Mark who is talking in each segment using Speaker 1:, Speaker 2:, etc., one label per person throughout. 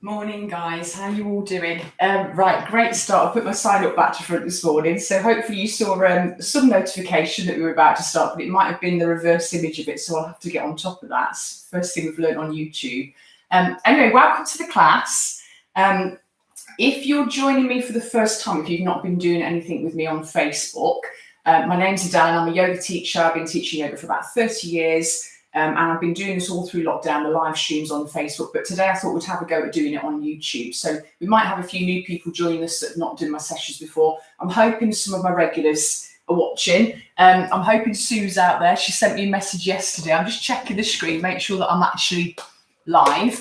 Speaker 1: Morning, guys. How are you all doing? Right, great start. I put my sign up back to front this morning, so hopefully you saw some notification that we were about to start, but it might have been the reverse image of it, so I'll have to get on top of that. It's the first thing we've learned on YouTube. Anyway, welcome to the class. If you're joining me for the first time, if you've not been doing anything with me on Facebook, my name's Adele and I'm a yoga teacher. I've been teaching yoga for about 30 years. And I've been doing this all through lockdown, the live streams on Facebook, but today I thought we'd have a go at doing it on YouTube. So we might have a few new people joining us that have not done my sessions before. I'm hoping some of my regulars are watching. I'm hoping Sue's out there. She sent me a message yesterday. I'm just checking the screen, make sure that I'm actually live.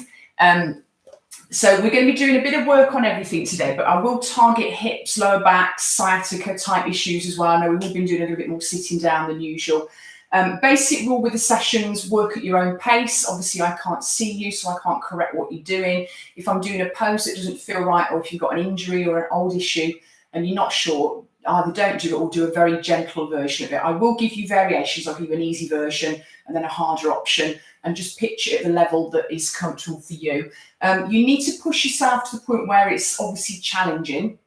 Speaker 1: So we're going to be doing a bit of work on everything today, but I will target hips, lower back, sciatica type issues as well. I know we've all been doing a little bit more sitting down than usual. Basic rule with the sessions, work at your own pace. Obviously, I can't see you, so I can't correct what you're doing. If I'm doing a pose that doesn't feel right, or if you've got an injury or an old issue and you're not sure, either don't do it or do a very gentle version of it. I will give you variations. I'll give you an easy version and then a harder option, and just pitch it at the level that is comfortable for you. You need to push yourself to the point where it's obviously challenging.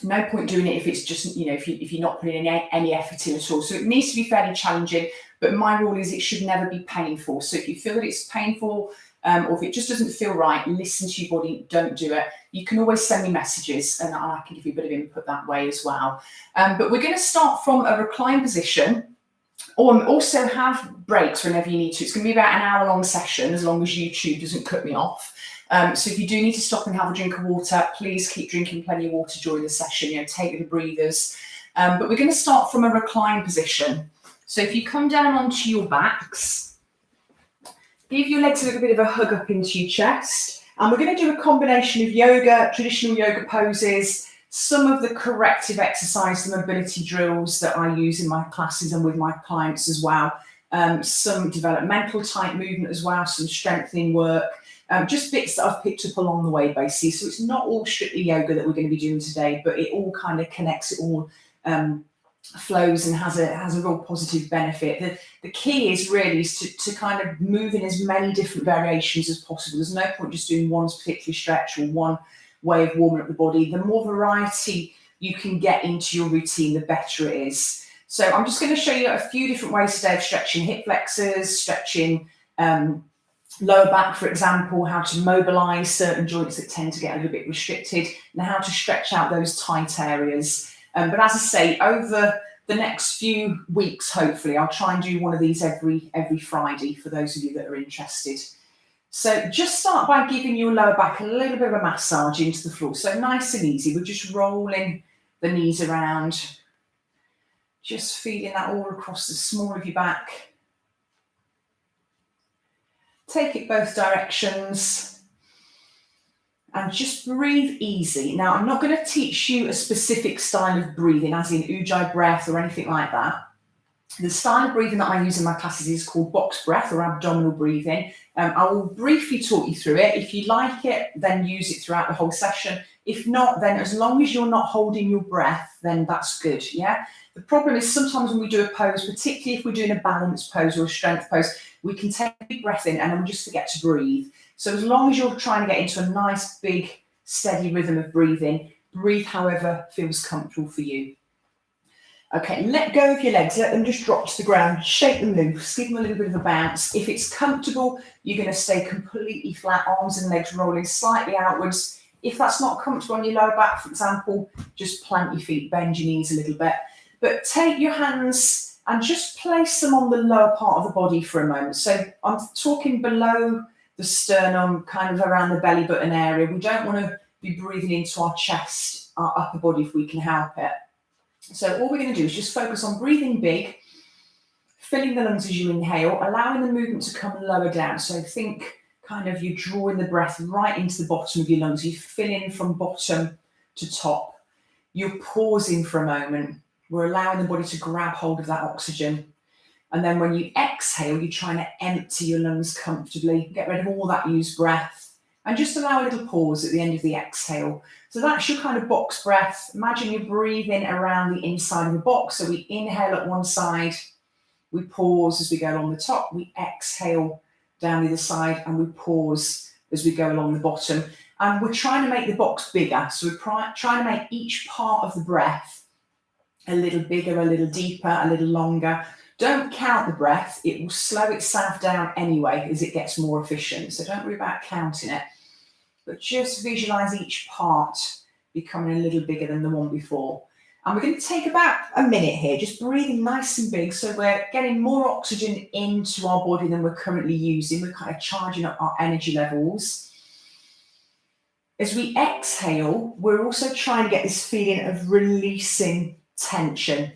Speaker 1: No point doing it if it's just, if you're not putting any effort in at all. So it needs to be fairly challenging, but my rule is it should never be painful. So if you feel that it's painful, or if it just doesn't feel right, listen to your body, don't do it. You can always send me messages and I can give you a bit of input that way as well. But we're going to start from a reclined position, or also have breaks whenever you need to. It's going to be about an hour-long session, as long as YouTube doesn't cut me off. So if you do need to stop and have a drink of water, please keep drinking plenty of water during the session, take little breathers. But we're going to start from a reclined position. So if you come down onto your backs, give your legs a little bit of a hug up into your chest. And we're going to do a combination of yoga, traditional yoga poses, some of the corrective exercise, the mobility drills that I use in my classes and with my clients as well. Some developmental type movement as well, some strengthening work. just bits that I've picked up along the way, basically. So it's not all strictly yoga that we're going to be doing today, but it all kind of connects, it all flows and has a real positive benefit. The key is really to kind of move in as many different variations as possible. There's no point just doing one particular stretch or one way of warming up the body. The more variety you can get into your routine, the better it is. So I'm just going to show you a few different ways today of stretching hip flexors, stretching lower back, for example, how to mobilize certain joints that tend to get a little bit restricted, and how to stretch out those tight areas. But as I say, over the next few weeks, hopefully, I'll try and do one of these every Friday for those of you that are interested. So just start by giving your lower back a little bit of a massage into the floor. So nice and easy. We're just rolling the knees around, just feeling that all across the small of your back. Take it both directions. And just breathe easy. Now, I'm not going to teach you a specific style of breathing, as in Ujjayi breath or anything like that. The style of breathing that I use in my classes is called box breath or abdominal breathing. I will briefly talk you through it. If you like it, then use it throughout the whole session. If not, then as long as you're not holding your breath, then that's good, yeah? The problem is sometimes when we do a pose, particularly if we're doing a balance pose or a strength pose, we can take a deep breath in and then we just forget to breathe. So as long as you're trying to get into a nice, big, steady rhythm of breathing, breathe however feels comfortable for you. Okay, let go of your legs, let them just drop to the ground, shake them loose, give them a little bit of a bounce. If it's comfortable, you're going to stay completely flat, arms and legs rolling slightly outwards. If that's not comfortable on your lower back, for example, just plant your feet, bend your knees a little bit. But take your hands and just place them on the lower part of the body for a moment. So I'm talking below the sternum, kind of around the belly button area. We don't want to be breathing into our chest, our upper body if we can help it. So all we're going to do is just focus on breathing big, filling the lungs as you inhale, allowing the movement to come lower down. So think kind of you're drawing the breath right into the bottom of your lungs. You're filling from bottom to top. You're pausing for a moment. We're allowing the body to grab hold of that oxygen. And then when you exhale, you're trying to empty your lungs comfortably, get rid of all that used breath, and just allow a little pause at the end of the exhale. So that's your kind of box breath. Imagine you're breathing around the inside of the box. So we inhale at one side, we pause as we go along the top, we exhale down the other side, and we pause as we go along the bottom. And we're trying to make the box bigger. So we're trying to make each part of the breath a little bigger, a little deeper, a little longer. Don't count the breath. It will slow itself down anyway as it gets more efficient. So don't worry about counting it, but just visualize each part becoming a little bigger than the one before. And we're going to take about a minute here, just breathing nice and big. So we're getting more oxygen into our body than we're currently using. We're kind of charging up our energy levels. As we exhale, we're also trying to get this feeling of releasing tension,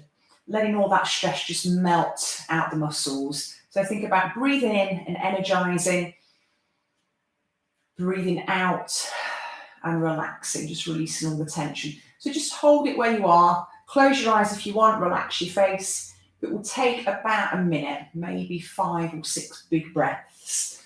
Speaker 1: letting all that stress just melt out the muscles. So think about breathing in and energizing, breathing out and relaxing, just releasing all the tension. So just hold it where you are. Close your eyes if you want, relax your face. It will take about a minute, maybe 5 or 6 big breaths.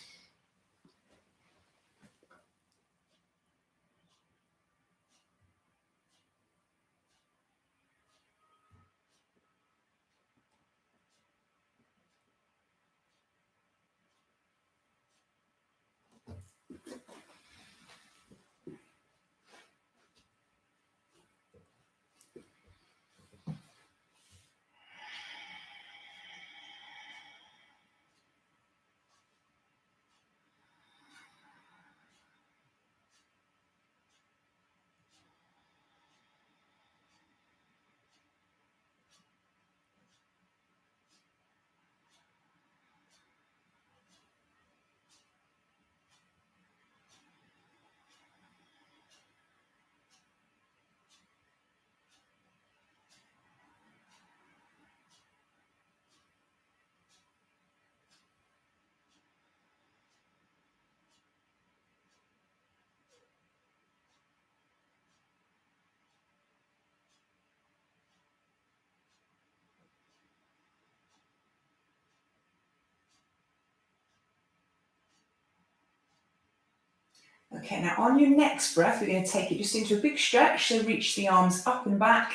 Speaker 1: Okay, now on your next breath, we're going to take it just into a big stretch. So reach the arms up and back,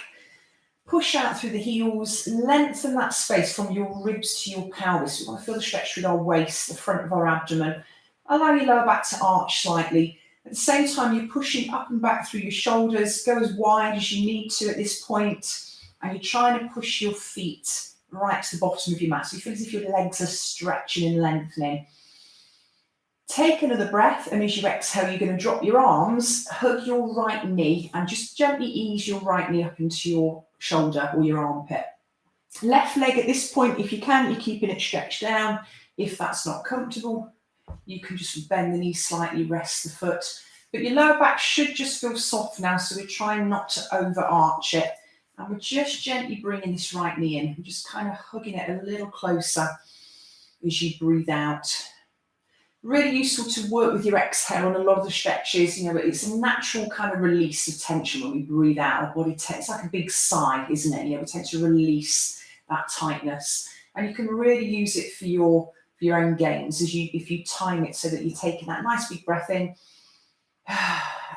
Speaker 1: push out through the heels, lengthen that space from your ribs to your pelvis. We want to feel the stretch with our waist, the front of our abdomen. Allow your lower back to arch slightly. At the same time, you're pushing up and back through your shoulders. Go as wide as you need to at this point. And you're trying to push your feet right to the bottom of your mat. So you feel as if your legs are stretching and lengthening. Take another breath, and as you exhale, you're going to drop your arms, hug your right knee, and just gently ease your right knee up into your shoulder or your armpit. Left leg at this point, if you can, you're keeping it stretched down. If that's not comfortable, you can just bend the knee slightly, rest the foot. But your lower back should just feel soft now, so we're trying not to overarch it. And we're just gently bringing this right knee in, and just kind of hugging it a little closer as you breathe out. Really useful to work with your exhale on a lot of the stretches. You know, it's a natural kind of release of tension when we breathe out. Our body it's like a big sigh, isn't it? You know, we tend to release that tightness, and you can really use it for your own gains if you time it so that you're taking that nice big breath in,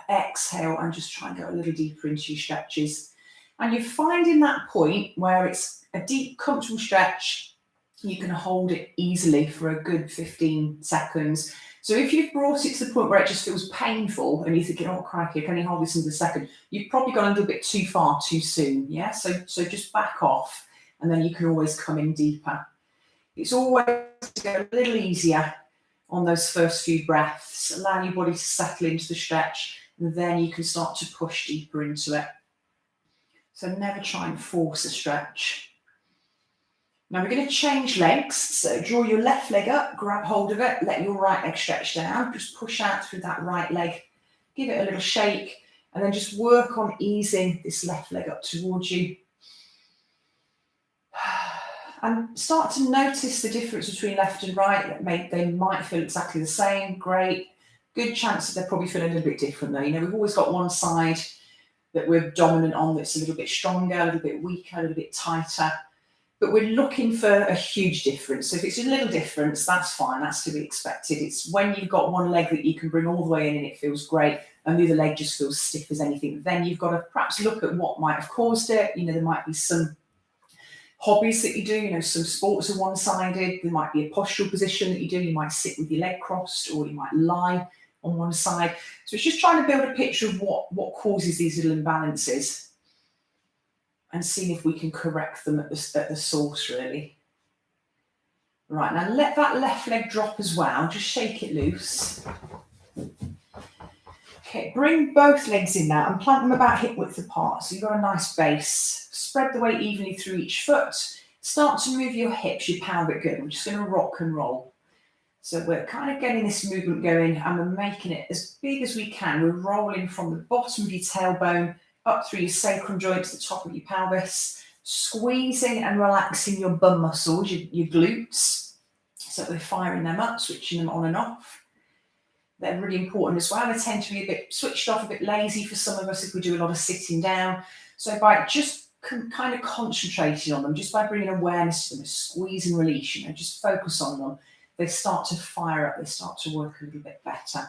Speaker 1: exhale, and just try and go a little deeper into your stretches. And you're finding that point where it's a deep, comfortable stretch. You can hold it easily for a good 15 seconds. So if you've brought it to the point where it just feels painful and you're thinking, oh, crikey, can you hold this in a second? You've probably gone a little bit too far too soon, yeah? So just back off, and then you can always come in deeper. It's always to go a little easier on those first few breaths. Allow your body to settle into the stretch, and then you can start to push deeper into it. So never try and force a stretch. Now we're going to change legs. So draw your left leg up, grab hold of it, let your right leg stretch down. Just push out through that right leg. Give it a little shake, and then just work on easing this left leg up towards you. And start to notice the difference between left and right. They might feel exactly the same. Great. Good chance that they're probably feeling a little bit different though. You know, we've always got one side that we're dominant on that's a little bit stronger, a little bit weaker, a little bit tighter. But we're looking for a huge difference. So if it's a little difference, that's fine. That's to be expected. It's when you've got one leg that you can bring all the way in and it feels great, and the other leg just feels stiff as anything. Then you've got to perhaps look at what might have caused it. You know, there might be some hobbies that you do. You know, some sports are one-sided. There might be a postural position that you do. You might sit with your leg crossed, or you might lie on one side. So it's just trying to build a picture of what causes these little imbalances, and seeing if we can correct them at the source, really. Right, now let that left leg drop as well. Just shake it loose. Okay, bring both legs in now and plant them about hip width apart. So you've got a nice base. Spread the weight evenly through each foot. Start to move your hips, your pelvic good. We're just going to rock and roll. So we're kind of getting this movement going, and we're making it as big as we can. We're rolling from the bottom of your tailbone up through your sacrum joint to the top of your pelvis, squeezing and relaxing your bum muscles, your glutes. So we're firing them up, switching them on and off. They're really important as well. They tend to be a bit switched off, a bit lazy for some of us if we do a lot of sitting down. So by just kind of concentrating on them, just by bringing awareness to them, squeeze and release, you know, just focus on them, they start to fire up, they start to work a little bit better.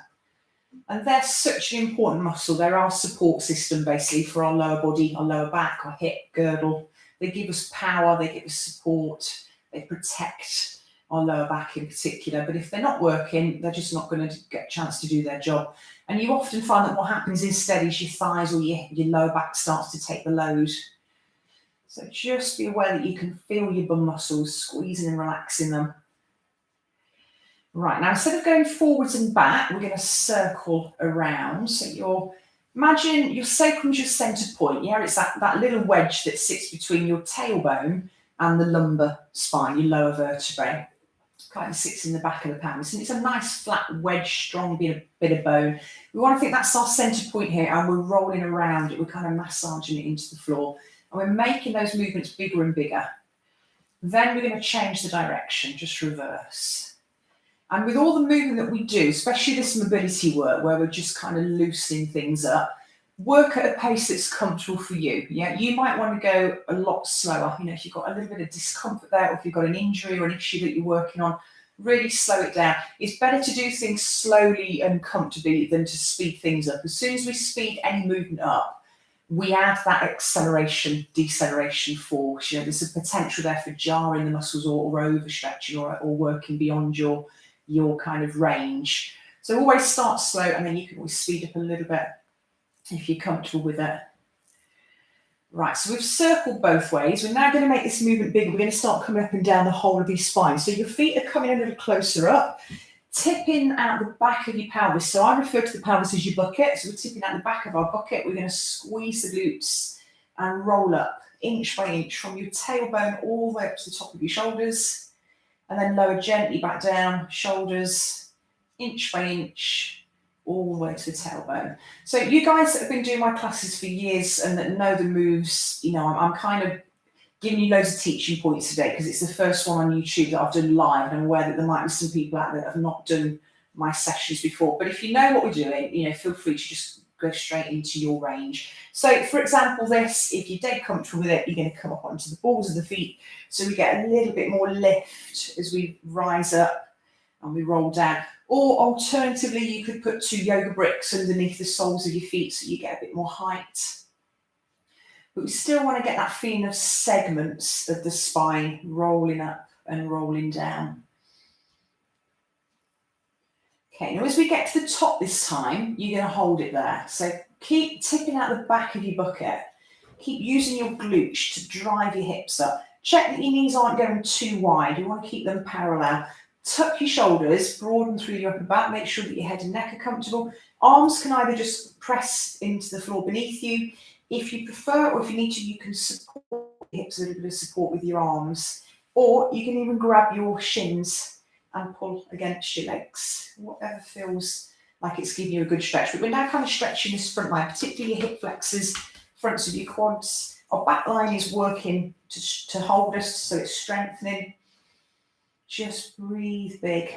Speaker 1: And they're such an important muscle. They're our support system, basically, for our lower body, our lower back, our hip, girdle. They give us power, they give us support, they protect our lower back in particular. But if they're not working, they're just not going to get a chance to do their job. And you often find that what happens instead is your thighs or your lower back starts to take the load. So just be aware that you can feel your bum muscles squeezing and relaxing them. Right, now instead of going forwards and back, we're going to circle around. So imagine your sacrum's your centre point. Yeah, it's that little wedge that sits between your tailbone and the lumbar spine, your lower vertebrae. Kind of sits in the back of the pelvis. And it's a nice flat wedge, strong bit of bone. We want to think that's our centre point here, and we're rolling around it. We're kind of massaging it into the floor. And we're making those movements bigger and bigger. Then we're going to change the direction, just reverse. And with all the movement that we do, especially this mobility work where we're just kind of loosening things up, work at a pace that's comfortable for you. Yeah, you might want to go a lot slower. You know, if you've got a little bit of discomfort there, or if you've got an injury or an issue that you're working on, really slow it down. It's better to do things slowly and comfortably than to speed things up. As soon as we speed any movement up, we add that acceleration, deceleration force. There's a potential there for jarring the muscles or overstretching or working beyond your kind of range. So always start slow, and then you can always speed up a little bit if you're comfortable with it. Right, so we've circled both ways. We're now going to make this movement bigger. We're going to start coming up and down the whole of your spine. So your feet are coming a little closer up, tipping out the back of your pelvis. So I refer to the pelvis as your bucket. So we're tipping out the back of our bucket. We're going to squeeze the glutes and roll up inch by inch from your tailbone all the way up to the top of your shoulders, and then lower gently back down, shoulders, inch by inch, all the way to the tailbone. So you guys that have been doing my classes for years and that know the moves, I'm kind of giving you loads of teaching points today because it's the first one on YouTube that I've done live, and I'm aware that there might be some people out there that have not done my sessions before. But if you know what we're doing, feel free to just go straight into your range. So for example, this, if you're dead comfortable with it, you're going to come up onto the balls of the feet. So we get a little bit more lift as we rise up and we roll down. Or alternatively, you could put 2 yoga bricks underneath the soles of your feet so you get a bit more height. But we still want to get that feeling of segments of the spine rolling up and rolling down. Okay, now as we get to the top this time, you're going to hold it there. So keep tipping out the back of your bucket. Keep using your glutes to drive your hips up. Check that your knees aren't going too wide. You want to keep them parallel. Tuck your shoulders, broaden through your upper back, make sure that your head and neck are comfortable. Arms can either just press into the floor beneath you. If you prefer, or if you need to, you can support your hips, a little bit of support with your arms. Or you can even grab your shins and pull against your legs, whatever feels like it's giving you a good stretch. But we're now kind of stretching this front line, particularly your hip flexors, fronts of your quads. Our back line is working to hold us, so it's strengthening. Just breathe big.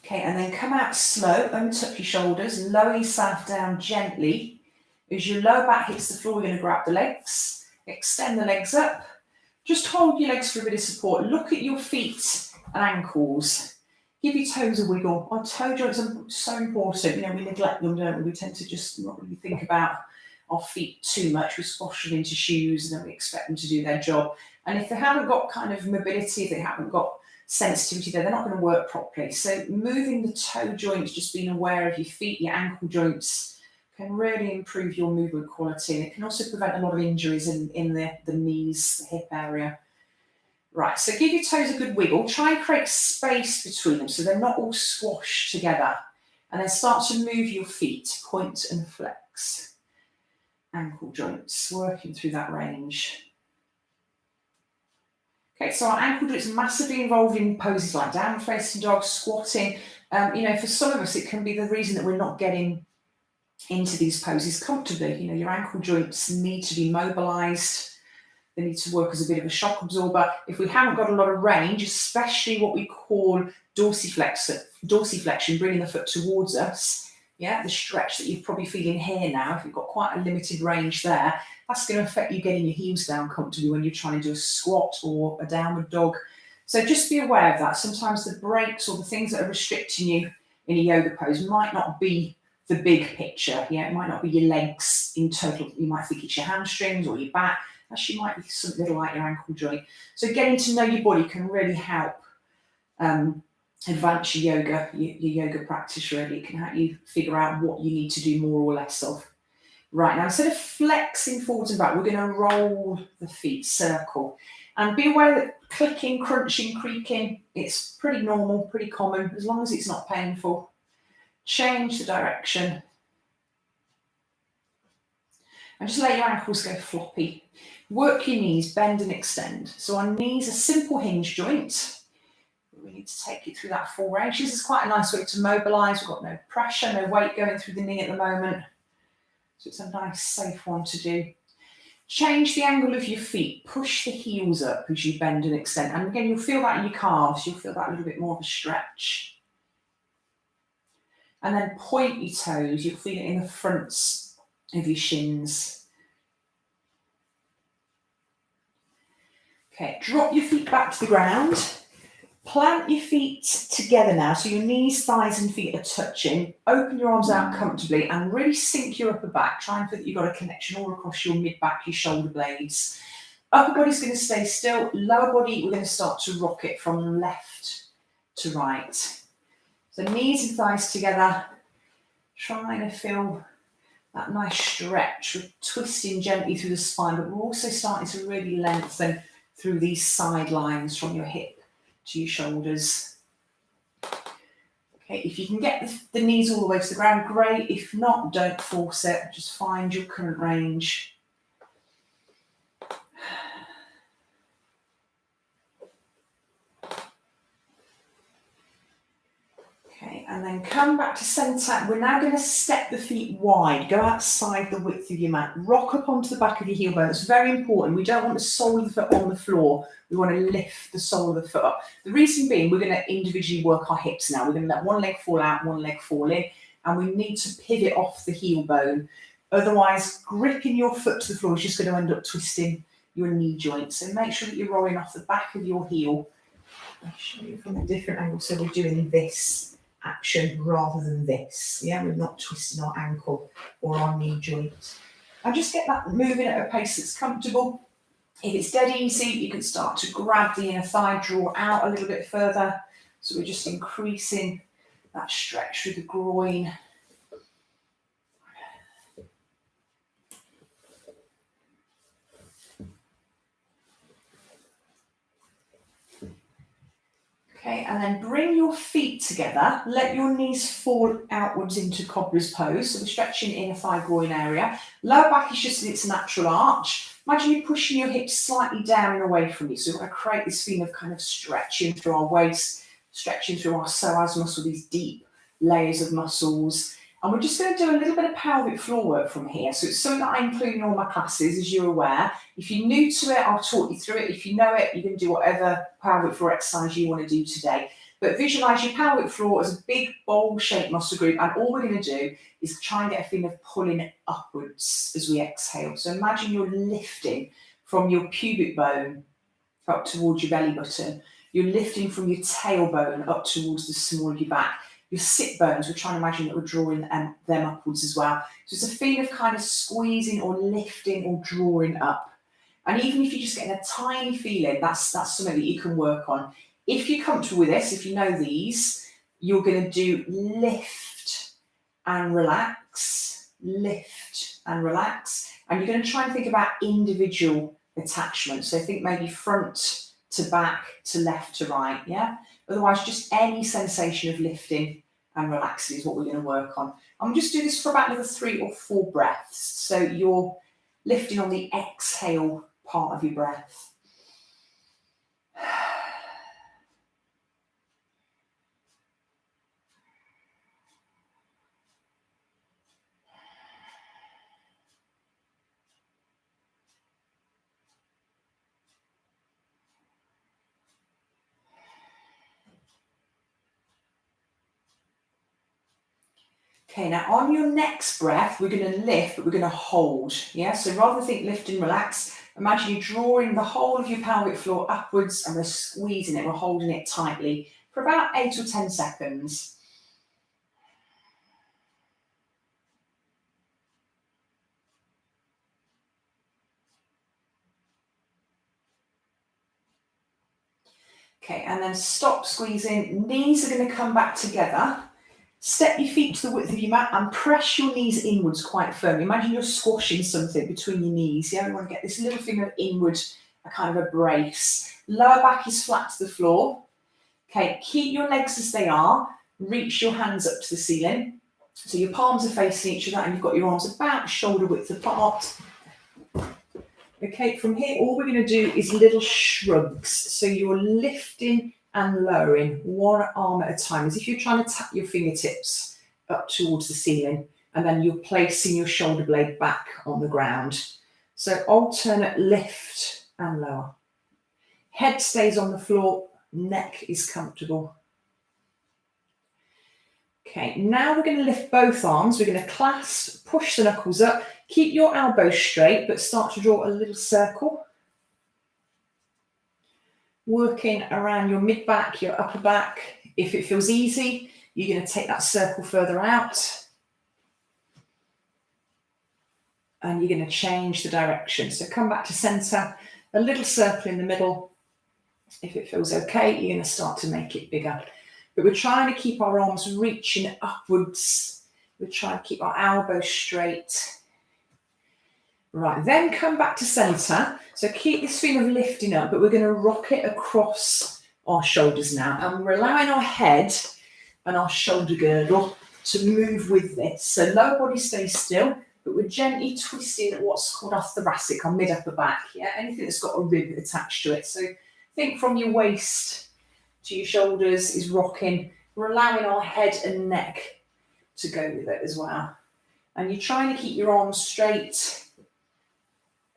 Speaker 1: Okay, and then come out slow, untuck your shoulders, lower yourself down gently. As your lower back hits the floor, we're going to grab the legs, extend the legs up. Just hold your legs for a bit of support. Look at your feet and ankles. Give your toes a wiggle. Our toe joints are so important. We neglect them, don't we? We tend to just not really think about our feet too much. We squash them into shoes and then we expect them to do their job. And if they haven't got kind of mobility, if they haven't got sensitivity there, they're not going to work properly. So moving the toe joints, just being aware of your feet, your ankle joints, can really improve your movement quality. And it can also prevent a lot of injuries in the knees, the hip area. Right, so give your toes a good wiggle. Try and create space between them so they're not all squashed together. And then start to move your feet, point and flex. Ankle joints, working through that range. Okay, so our ankle joints are massively involved in poses like downward facing dog, squatting. For some of us, it can be the reason that we're not getting into these poses comfortably. Your ankle joints need to be mobilized. They need to work as a bit of a shock absorber. If we haven't got a lot of range, especially what we call dorsiflexion, bringing the foot towards us, the stretch that you're probably feeling here now, if you've got quite a limited range there, that's going to affect you getting your heels down comfortably when you're trying to do a squat or a downward dog. So just be aware of that. Sometimes the breaks or the things that are restricting you in a yoga pose might not be the big picture. It might not be your legs in total. You might think it's your hamstrings or your back. Actually might be something little like your ankle joint. So getting to know your body can really help advance your yoga practice really. It can help you figure out what you need to do more or less of. Right, now instead of flexing forwards and back, we're going to roll the feet, circle. And be aware that clicking, crunching, creaking, it's pretty normal, pretty common, as long as it's not painful. Change the direction. And just let your ankles go floppy. Work your knees, bend and extend. So our knees are simple hinge joint. We need to take it through that full range. This is quite a nice way to mobilise. We've got no pressure, no weight going through the knee at the moment. So it's a nice, safe one to do. Change the angle of your feet. Push the heels up as you bend and extend. And again, you'll feel that in your calves. You'll feel that a little bit more of a stretch. And then point your toes. You'll feel it in the fronts of your shins. Okay, drop your feet back to the ground. Plant your feet together now, so your knees, thighs and feet are touching. Open your arms out comfortably and really sink your upper back. Try and feel that you've got a connection all across your mid-back, your shoulder blades. Upper body's going to stay still. Lower body, we're going to start to rock it from left to right. So knees and thighs together. Trying to feel that nice stretch. We're twisting gently through the spine, but we're also starting to really lengthen through these side lines from your hip to your shoulders. Okay, if you can get the knees all the way to the ground, great. If not, don't force it. Just find your current range. Okay, and then come back to centre. We're now going to step the feet wide. Go outside the width of your mat. Rock up onto the back of your heel bone. It's very important. We don't want the sole of the foot on the floor. We want to lift the sole of the foot up. The reason being, we're going to individually work our hips now. We're going to let one leg fall out, one leg fall in, and we need to pivot off the heel bone. Otherwise, gripping your foot to the floor is just going to end up twisting your knee joint. So make sure that you're rolling off the back of your heel. I'll show you from a different angle. So we're doing this action rather than this. Yeah, we're not twisting our ankle or our knee joint. And just get that moving at a pace that's comfortable. If it's dead easy, you can start to grab the inner thigh, draw out a little bit further. So we're just increasing that stretch through the groin. Okay, and then bring your feet together. Let your knees fall outwards into cobbler's pose. So we're stretching inner thigh groin area. Lower back is just in its natural arch. Imagine you pushing your hips slightly down and away from you. So we're going to create this feeling of kind of stretching through our waist, stretching through our psoas muscle, these deep layers of muscles. And we're just going to do a little bit of pelvic floor work from here. So it's something that I include in all my classes, as you're aware. If you're new to it, I'll talk you through it. If you know it, you can do whatever pelvic floor exercise you want to do today. But visualize your pelvic floor as a big bowl-shaped muscle group. And all we're going to do is try and get a feeling of pulling it upwards as we exhale. So imagine you're lifting from your pubic bone up towards your belly button. You're lifting from your tailbone up towards the small of your back. Your sit bones, we're trying to imagine that we're drawing them upwards as well. So it's a feeling of kind of squeezing or lifting or drawing up. And even if you're just getting a tiny feeling, that's something that you can work on. If you're comfortable with this, if you know these, you're going to do lift and relax, lift and relax. And you're going to try and think about individual attachments. So think maybe front to back to left to right, yeah? Otherwise, just any sensation of lifting and relaxing is what we're going to work on. I'm just do this for about another 3 or 4 breaths. So you're lifting on the exhale part of your breath. Okay, now on your next breath, we're going to lift, but we're going to hold. Yeah, so rather than think lift and relax, imagine you drawing the whole of your pelvic floor upwards and we're squeezing it, we're holding it tightly for about 8 or 10 seconds. Okay, and then stop squeezing. Knees are going to come back together. Step your feet to the width of your mat and press your knees inwards quite firmly. Imagine you're squashing something between your knees. Yeah, we want to get this little thing of inward, a kind of a brace. Lower back is flat to the floor. Okay, keep your legs as they are. Reach your hands up to the ceiling. So your palms are facing each other and you've got your arms about shoulder width apart. Okay, from here, all we're going to do is little shrugs. So you're lifting and lowering one arm at a time, as if you're trying to tap your fingertips up towards the ceiling, and then you're placing your shoulder blade back on the ground. So alternate lift and lower. Head stays on the floor, neck is comfortable. Okay, now we're going to lift both arms. We're going to clasp, push the knuckles up, keep your elbows straight, but start to draw a little circle. Working around your mid-back, your upper back. If it feels easy, you're going to take that circle further out. And you're going to change the direction. So come back to center, a little circle in the middle. If it feels okay, you're going to start to make it bigger. But we're trying to keep our arms reaching upwards. We're trying to keep our elbows straight. Right, then come back to center. So keep this feeling of lifting up, but we're going to rock it across our shoulders now. And we're allowing our head and our shoulder girdle to move with this. So lower body stays still, but we're gently twisting what's called our thoracic, our mid-upper back. Yeah, anything that's got a rib attached to it. So think from your waist to your shoulders is rocking. We're allowing our head and neck to go with it as well. And you're trying to keep your arms straight.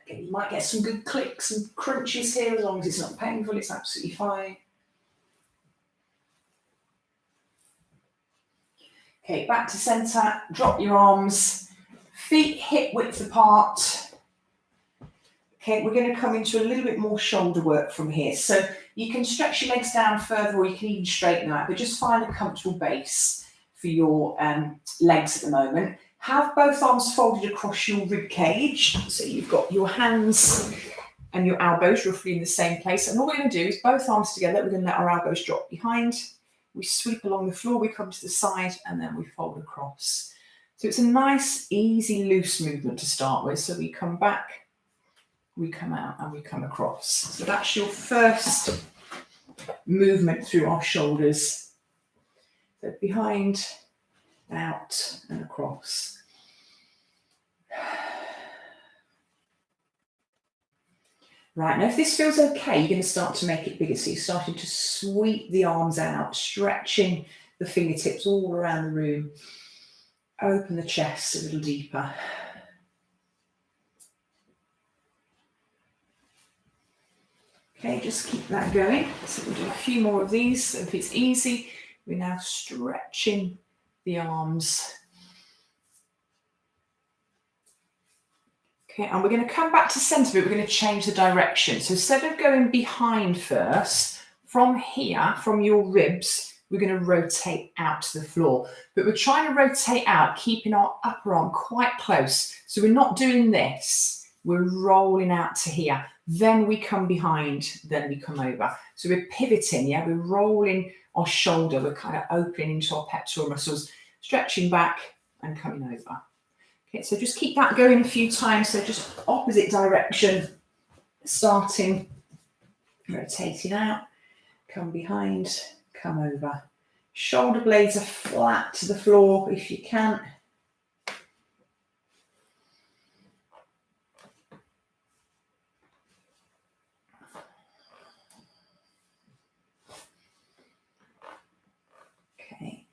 Speaker 1: Again, you might get some good clicks and crunches here. As long as it's not painful, it's absolutely fine. Okay, back to center. Drop your arms. Feet hip width apart. Okay, we're going to come into a little bit more shoulder work from here. So you can stretch your legs down further, or you can even straighten out, but just find a comfortable base for your legs at the moment. Have both arms folded across your rib cage. So you've got your hands and your elbows roughly in the same place. And all we're going to do is both arms together. We're going to let our elbows drop behind. We sweep along the floor, we come to the side, and then we fold across. So it's a nice, easy, loose movement to start with. So we come back, we come out, and we come across. So that's your first movement through our shoulders. So behind, out, and across. Right, now if this feels okay, you're going to start to make it bigger. So you're starting to sweep the arms out, stretching the fingertips all around the room. Open the chest a little deeper. Okay, just keep that going. So we'll do a few more of these. So if it's easy, we're now stretching the arms. Okay, and we're going to come back to centre, but we're going to change the direction. So instead of going behind first, from here, from your ribs, we're going to rotate out to the floor. But we're trying to rotate out, keeping our upper arm quite close. So we're not doing this. We're rolling out to here. Then we come behind, then we come over. So we're pivoting, yeah? We're rolling our shoulder. We're kind of opening into our pectoral muscles, stretching back and coming over. Okay, so just keep that going a few times. So just opposite direction, starting, rotating out, come behind, come over. Shoulder blades are flat to the floor if you can. Okay.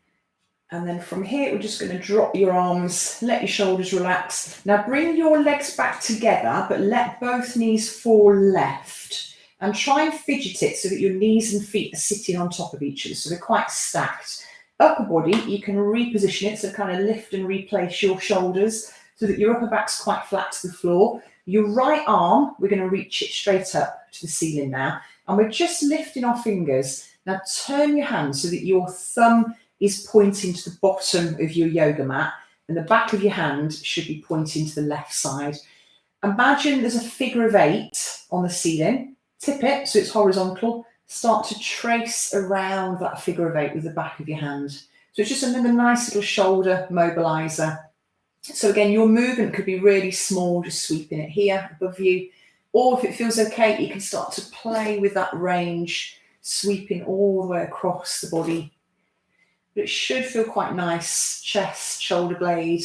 Speaker 1: And then from here, we're just going to drop your arms, let your shoulders relax. Now bring your legs back together, but let both knees fall left. And try and fidget it so that your knees and feet are sitting on top of each other. So they're quite stacked. Upper body, you can reposition it. So kind of lift and replace your shoulders so that your upper back's quite flat to the floor. Your right arm, we're going to reach it straight up to the ceiling now. And we're just lifting our fingers. Now turn your hand so that your thumb is pointing to the bottom of your yoga mat and the back of your hand should be pointing to the left side. Imagine there's a figure of 8 on the ceiling. Tip it so it's horizontal. Start to trace around that figure of 8 with the back of your hand. So it's just another nice little shoulder mobilizer. So again, your movement could be really small, just sweeping it here above you. Or if it feels okay, you can start to play with that range, sweeping all the way across the body. But it should feel quite nice. Chest, shoulder blade.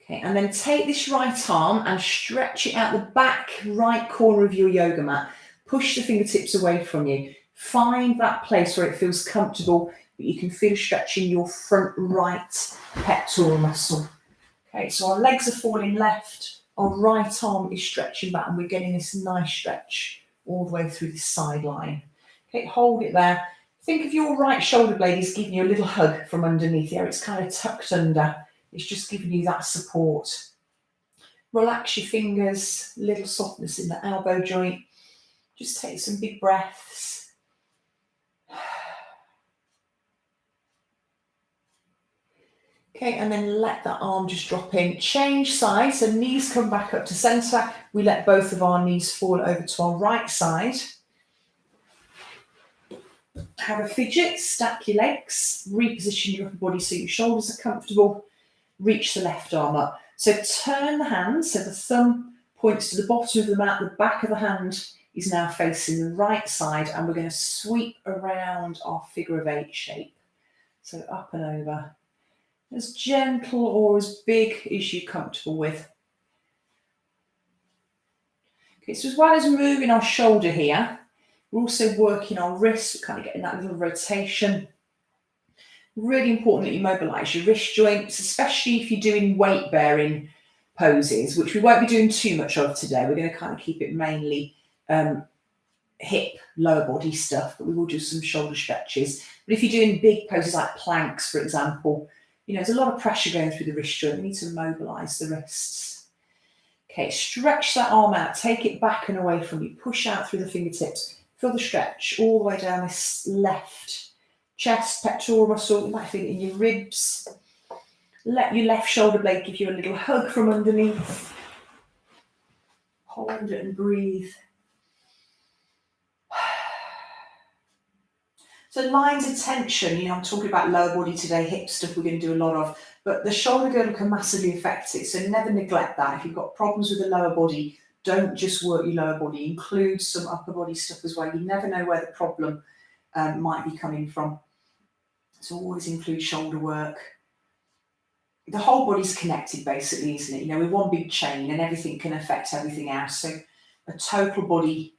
Speaker 1: Okay, and then take this right arm and stretch it out the back right corner of your yoga mat. Push the fingertips away from you. Find that place where it feels comfortable, but you can feel stretching your front right pectoral muscle. Okay, so our legs are falling left. Our right arm is stretching back and we're getting this nice stretch all the way through the sideline. Okay, hold it there. Think of your right shoulder blade is giving you a little hug from underneath here. It's kind of tucked under. It's just giving you that support. Relax your fingers, little softness in the elbow joint. Just take some big breaths. Okay, and then let that arm just drop in. Change side, so knees come back up to centre. We let both of our knees fall over to our right side. Have a fidget, stack your legs, reposition your upper body so your shoulders are comfortable. Reach the left arm up. So turn the hand, so the thumb points to the bottom of the mat, the back of the hand is now facing the right side, and we're going to sweep around our figure of 8 shape. So up and over. As gentle or as big as you're comfortable with. Okay, so as well as moving our shoulder here, we're also working our wrist, kind of getting that little rotation. Really important that you mobilise your wrist joints, especially if you're doing weight bearing poses, which we won't be doing too much of today. We're going to kind of keep it mainly hip, lower body stuff, but we will do some shoulder stretches. But if you're doing big poses like planks, for example, you know, there's a lot of pressure going through the wrist joint. We need to mobilise the wrists. Okay, stretch that arm out, take it back and away from you, push out through the fingertips, feel the stretch all the way down this left chest, pectoral muscle. You might feel it in your ribs. Let your left shoulder blade give you a little hug from underneath. Hold it and breathe. So lines of tension, you know, I'm talking about lower body today, hip stuff we're going to do a lot of, but the shoulder girdle can massively affect it. So never neglect that. If you've got problems with the lower body, don't just work your lower body. Include some upper body stuff as well. You never know where the problem might be coming from. So always include shoulder work. The whole body's connected basically, isn't it? You know, we're one big chain and everything can affect everything else. So a total body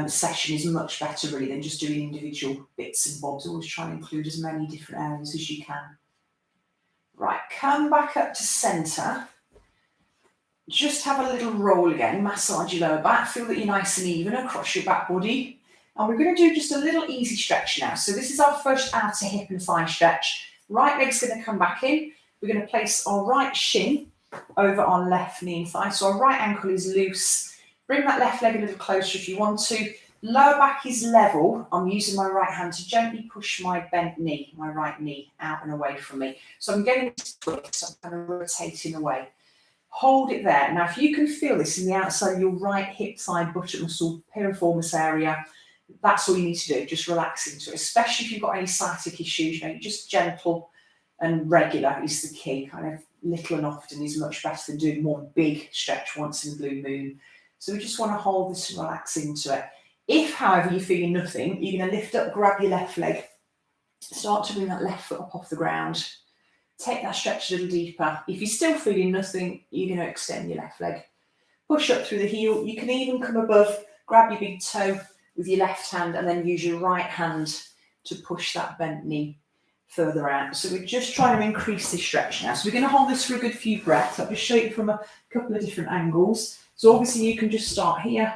Speaker 1: session is much better really than just doing individual bits and bobs. Always try and include as many different areas as you can. Right, come back up to centre. Just have a little roll again, massage your lower back, feel that you're nice and even across your back body. And we're going to do just a little easy stretch now. So this is our first outer hip and thigh stretch. Right leg's going to come back in. We're going to place our right shin over our left knee and thigh. So our right ankle is loose. Bring that left leg a little closer if you want to. Lower back is level. I'm using my right hand to gently push my bent knee, my right knee, out and away from me. So I'm getting this twist, so I'm kind of rotating away. Hold it there. Now, if you can feel this in the outside of your right hip, thigh, buttock muscle, piriformis area, that's all you need to do. Just relax into it, especially if you've got any sciatic issues. You know, just gentle and regular is the key. Kind of little and often is much better than doing one big stretch once in a blue moon. So we just want to hold this and relax into it. If, however, you're feeling nothing, you're going to lift up, grab your left leg, start to bring that left foot up off the ground. Take that stretch a little deeper. If you're still feeling nothing, you're going to extend your left leg. Push up through the heel. You can even come above, grab your big toe with your left hand and then use your right hand to push that bent knee further out. So we're just trying to increase this stretch now. So we're going to hold this for a good few breaths. I'll just show you from a couple of different angles. So obviously you can just start here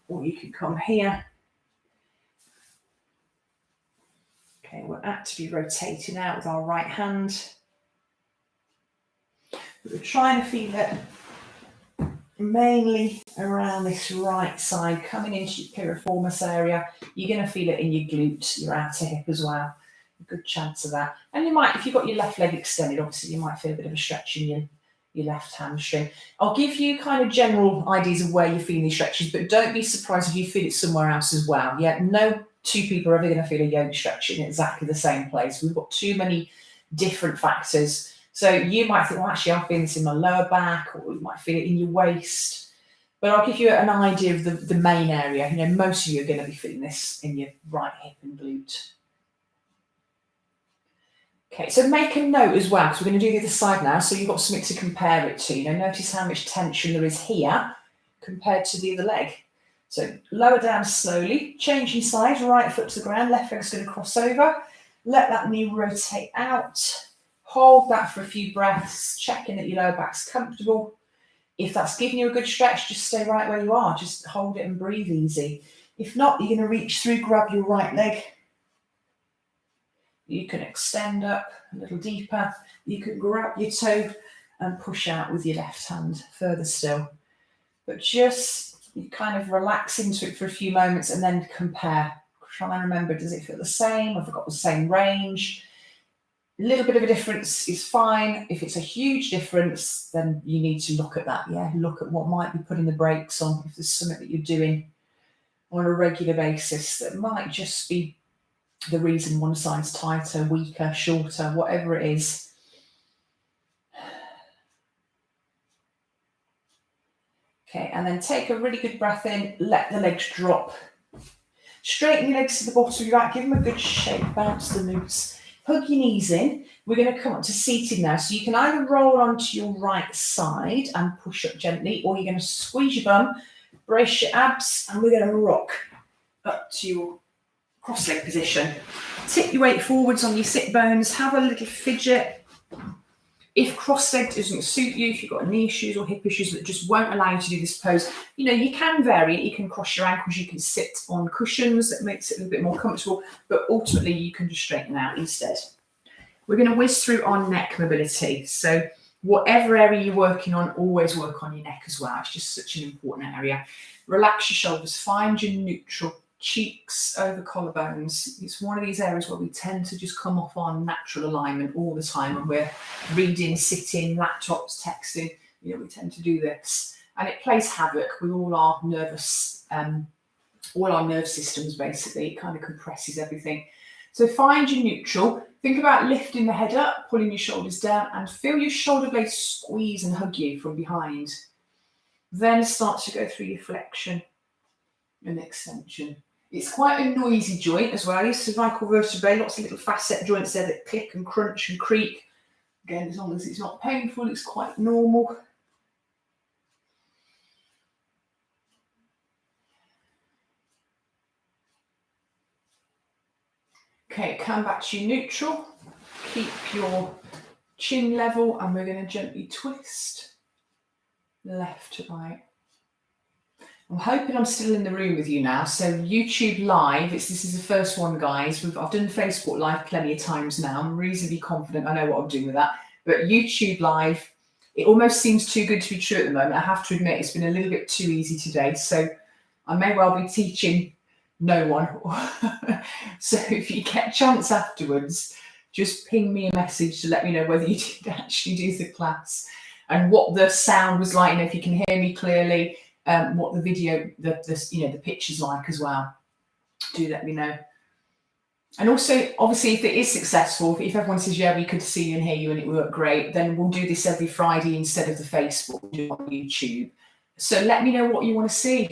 Speaker 1: or you can come here. Okay, we're actively rotating out with our right hand. We're trying to feel it mainly around this right side, coming into your piriformis area. You're going to feel it in your glute, your outer hip as well. A good chance of that. And you might, if you've got your left leg extended, obviously you might feel a bit of a stretch in your left hamstring. I'll give you kind of general ideas of where you're feeling these stretches, but don't be surprised if you feel it somewhere else as well. Yeah, no two people are ever going to feel a yoga stretch in exactly the same place. We've got too many different factors. So you might think, well, actually, I'm feeling this in my lower back, or you might feel it in your waist. But I'll give you an idea of the main area. You know, most of you are going to be feeling this in your right hip and glute. Okay, so make a note as well, because we're going to do the other side now, so you've got something to compare it to. You know, notice how much tension there is here compared to the other leg. So lower down slowly, changing side, right foot to the ground, left leg's going to cross over. Let that knee rotate out. Hold that for a few breaths, checking that your lower back's comfortable. If that's giving you a good stretch, just stay right where you are. Just hold it and breathe easy. If not, you're going to reach through, grab your right leg. You can extend up a little deeper. You can grab your toe and push out with your left hand further still. But just you kind of relax into it for a few moments and then compare. Try and remember, does it feel the same? Have I got the same range? A little bit of a difference is fine. If it's a huge difference, then you need to look at that. Yeah, look at what might be putting the brakes on. If there's something that you're doing on a regular basis that might just be the reason one side's tighter, weaker, shorter, whatever it is. Okay, and then take a really good breath in, let the legs drop. Straighten your legs to the bottom of your back, give them a good shake, bounce the glutes. Hug your knees in. We're going to come up to seated now. So you can either roll onto your right side and push up gently, or you're going to squeeze your bum, brace your abs, and we're going to rock up to your cross-leg position. Tip your weight forwards on your sit bones, have a little fidget. If cross-legged doesn't suit you, if you've got knee issues or hip issues that just won't allow you to do this pose, you can vary it. You can cross your ankles, you can sit on cushions, that makes it a little bit more comfortable, but ultimately you can just straighten out instead. We're going to whiz through on neck mobility. So whatever area you're working on, always work on your neck as well. It's just such an important area. Relax your shoulders, find your neutral, cheeks over collarbones. It's one of these areas where we tend to just come off our natural alignment all the time when we're reading, sitting, laptops, texting. We tend to do this, and it plays havoc with all our nerve systems. Basically, it kind of compresses everything. So find your neutral. Think about lifting the head up, pulling your shoulders down, and feel your shoulder blades squeeze and hug you from behind. Then start to go through your flexion and extension. It's quite a noisy joint as well. Your cervical vertebrae, lots of little facet joints there that click and crunch and creak. Again, as long as it's not painful, it's quite normal. Okay, come back to your neutral. Keep your chin level, and we're going to gently twist left to right. I'm hoping I'm still in the room with you now. So YouTube Live, this is the first one, guys. I've done Facebook Live plenty of times now. I'm reasonably confident I know what I'm doing with that. But YouTube Live, it almost seems too good to be true at the moment. I have to admit, it's been a little bit too easy today. So I may well be teaching no one. So if you get a chance afterwards, just ping me a message to let me know whether you did actually do the class and what the sound was like, if you can hear me clearly. What the video, the picture's like as well. Do let me know. And also, obviously, if it is successful, if everyone says, yeah, we could see you and hear you and it worked great, then we'll do this every Friday instead of the Facebook, we'll do it on YouTube. So let me know what you want to see.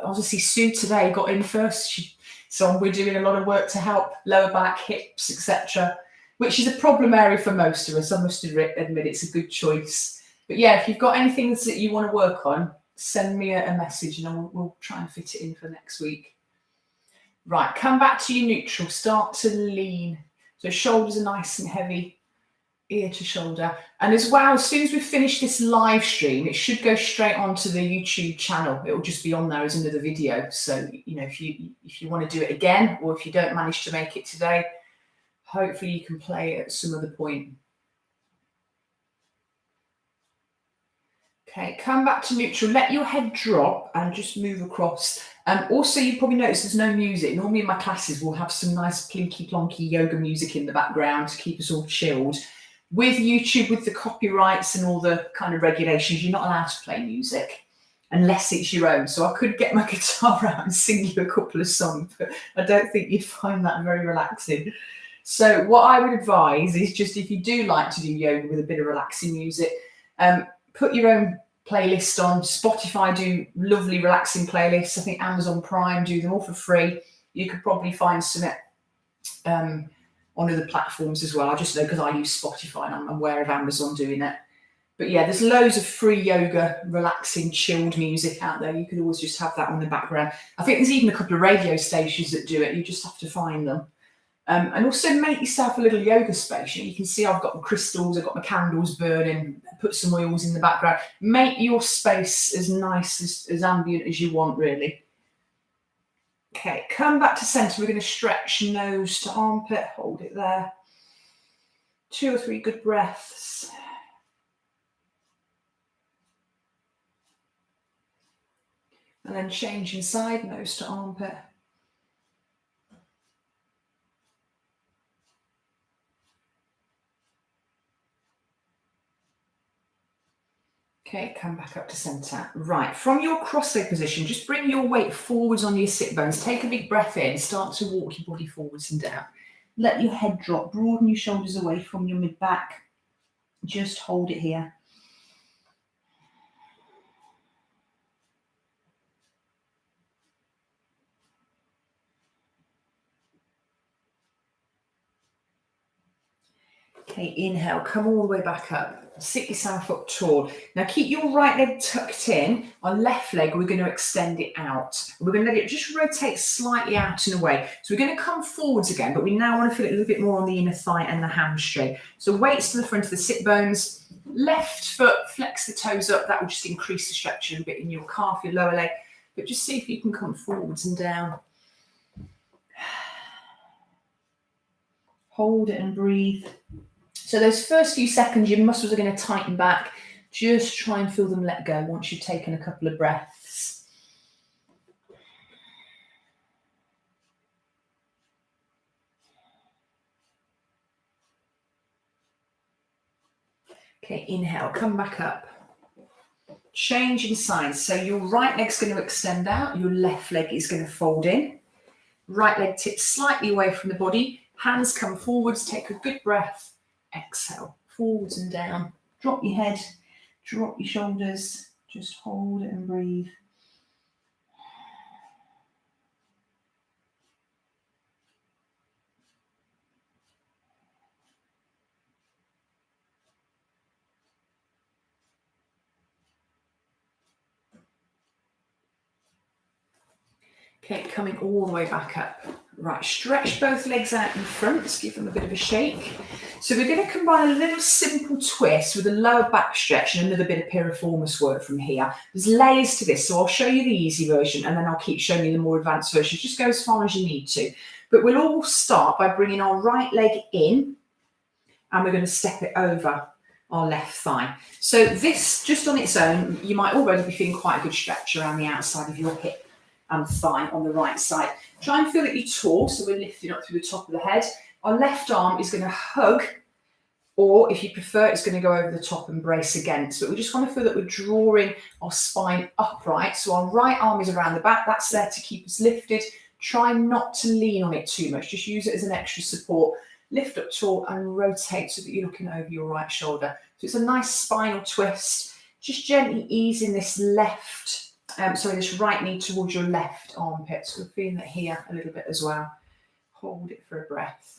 Speaker 1: Obviously, Sue today got in first. So we're doing a lot of work to help lower back, hips, etc., which is a problem area for most of us. I must admit it's a good choice. But yeah, if you've got anything that you want to work on, send me a message and we'll try and fit it in for next week. Right, come back to your neutral. Start to lean. So shoulders are nice and heavy, ear to shoulder. And as well, as soon as we finish this live stream, it should go straight onto the YouTube channel. It will just be on there as another video. So, if you want to do it again, or if you don't manage to make it today, hopefully you can play it at some other point. Okay, come back to neutral. Let your head drop and just move across. Also, you probably notice there's no music. Normally in my classes, we'll have some nice plinky plonky yoga music in the background to keep us all chilled. With YouTube, with the copyrights and all the kind of regulations, you're not allowed to play music unless it's your own. So I could get my guitar out and sing you a couple of songs, but I don't think you'd find that very relaxing. So what I would advise is just, if you do like to do yoga with a bit of relaxing music, put your own playlist on. Spotify do lovely relaxing playlists. I think Amazon Prime do them all for free. You could probably find some on other platforms as well. I just know because I use Spotify and I'm aware of Amazon doing it. But yeah, there's loads of free yoga, relaxing, chilled music out there. You could always just have that on the background. I think there's even a couple of radio stations that do it. You just have to find them. And also make yourself a little yoga space. You can see I've got the crystals, I've got my candles burning, put some oils in the background. Make your space as nice, as ambient as you want, really. Okay, come back to centre. We're going to stretch nose to armpit, hold it there. 2 or 3 good breaths. And then change inside, nose to armpit. Okay, come back up to centre. Right, from your cross-leg position, just bring your weight forwards on your sit bones. Take a big breath in, start to walk your body forwards and down. Let your head drop, broaden your shoulders away from your mid-back. Just hold it here. Okay, inhale, come all the way back up. Sit yourself up tall. Now keep your right leg tucked in. Our left leg, we're going to extend it out. We're going to let it just rotate slightly out and away. So we're going to come forwards again, but we now want to feel it a little bit more on the inner thigh and the hamstring. So weights to the front of the sit bones. Left foot, flex the toes up. That will just increase the stretch a little bit in your calf, your lower leg. But just see if you can come forwards and down. Hold it and breathe. So those first few seconds, your muscles are going to tighten back. Just try and feel them let go once you've taken a couple of breaths. Okay, inhale, come back up. Change in size. So your right leg's going to extend out. Your left leg is going to fold in. Right leg tips slightly away from the body. Hands come forwards. Take a good breath. Exhale, forwards and down. Drop your head, drop your shoulders. Just hold it and breathe. Okay, coming all the way back up. Right, stretch both legs out in front, give them a bit of a shake. So we're going to combine a little simple twist with a lower back stretch and another bit of piriformis work from here. There's layers to this, so I'll show you the easy version and then I'll keep showing you the more advanced version. Just go as far as you need to. But we'll all start by bringing our right leg in and we're going to step it over our left thigh. So this, just on its own, you might already be feeling quite a good stretch around the outside of your hip and thigh on the right side. Try and feel that you're tall, so we're lifting up through the top of the head. Our left arm is going to hug, or if you prefer, it's going to go over the top and brace against. But we just want to feel that we're drawing our spine upright. So our right arm is around the back. That's there to keep us lifted. Try not to lean on it too much. Just use it as an extra support. Lift up tall and rotate so that you're looking over your right shoulder. So it's a nice spinal twist. Just gently easing this this right knee towards your left armpit. So we're feeling that here a little bit as well. Hold it for a breath.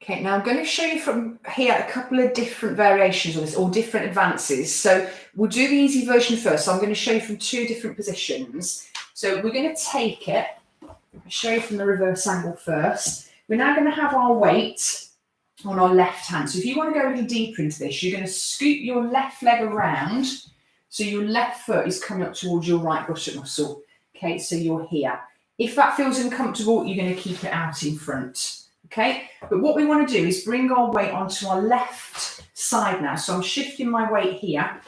Speaker 1: Okay, now I'm going to show you from here a couple of different variations of this, or different advances. So we'll do the easy version first. So I'm going to show you from 2 different positions. So we're going to take it, I'll show you from the reverse angle first. We're now going to have our weight on our left hand. So if you want to go a little deeper into this, you're going to scoop your left leg around so your left foot is coming up towards your right buttock muscle. Okay, so you're here. If that feels uncomfortable, you're going to keep it out in front. Okay, but what we want to do is bring our weight onto our left side now. So I'm shifting my weight here.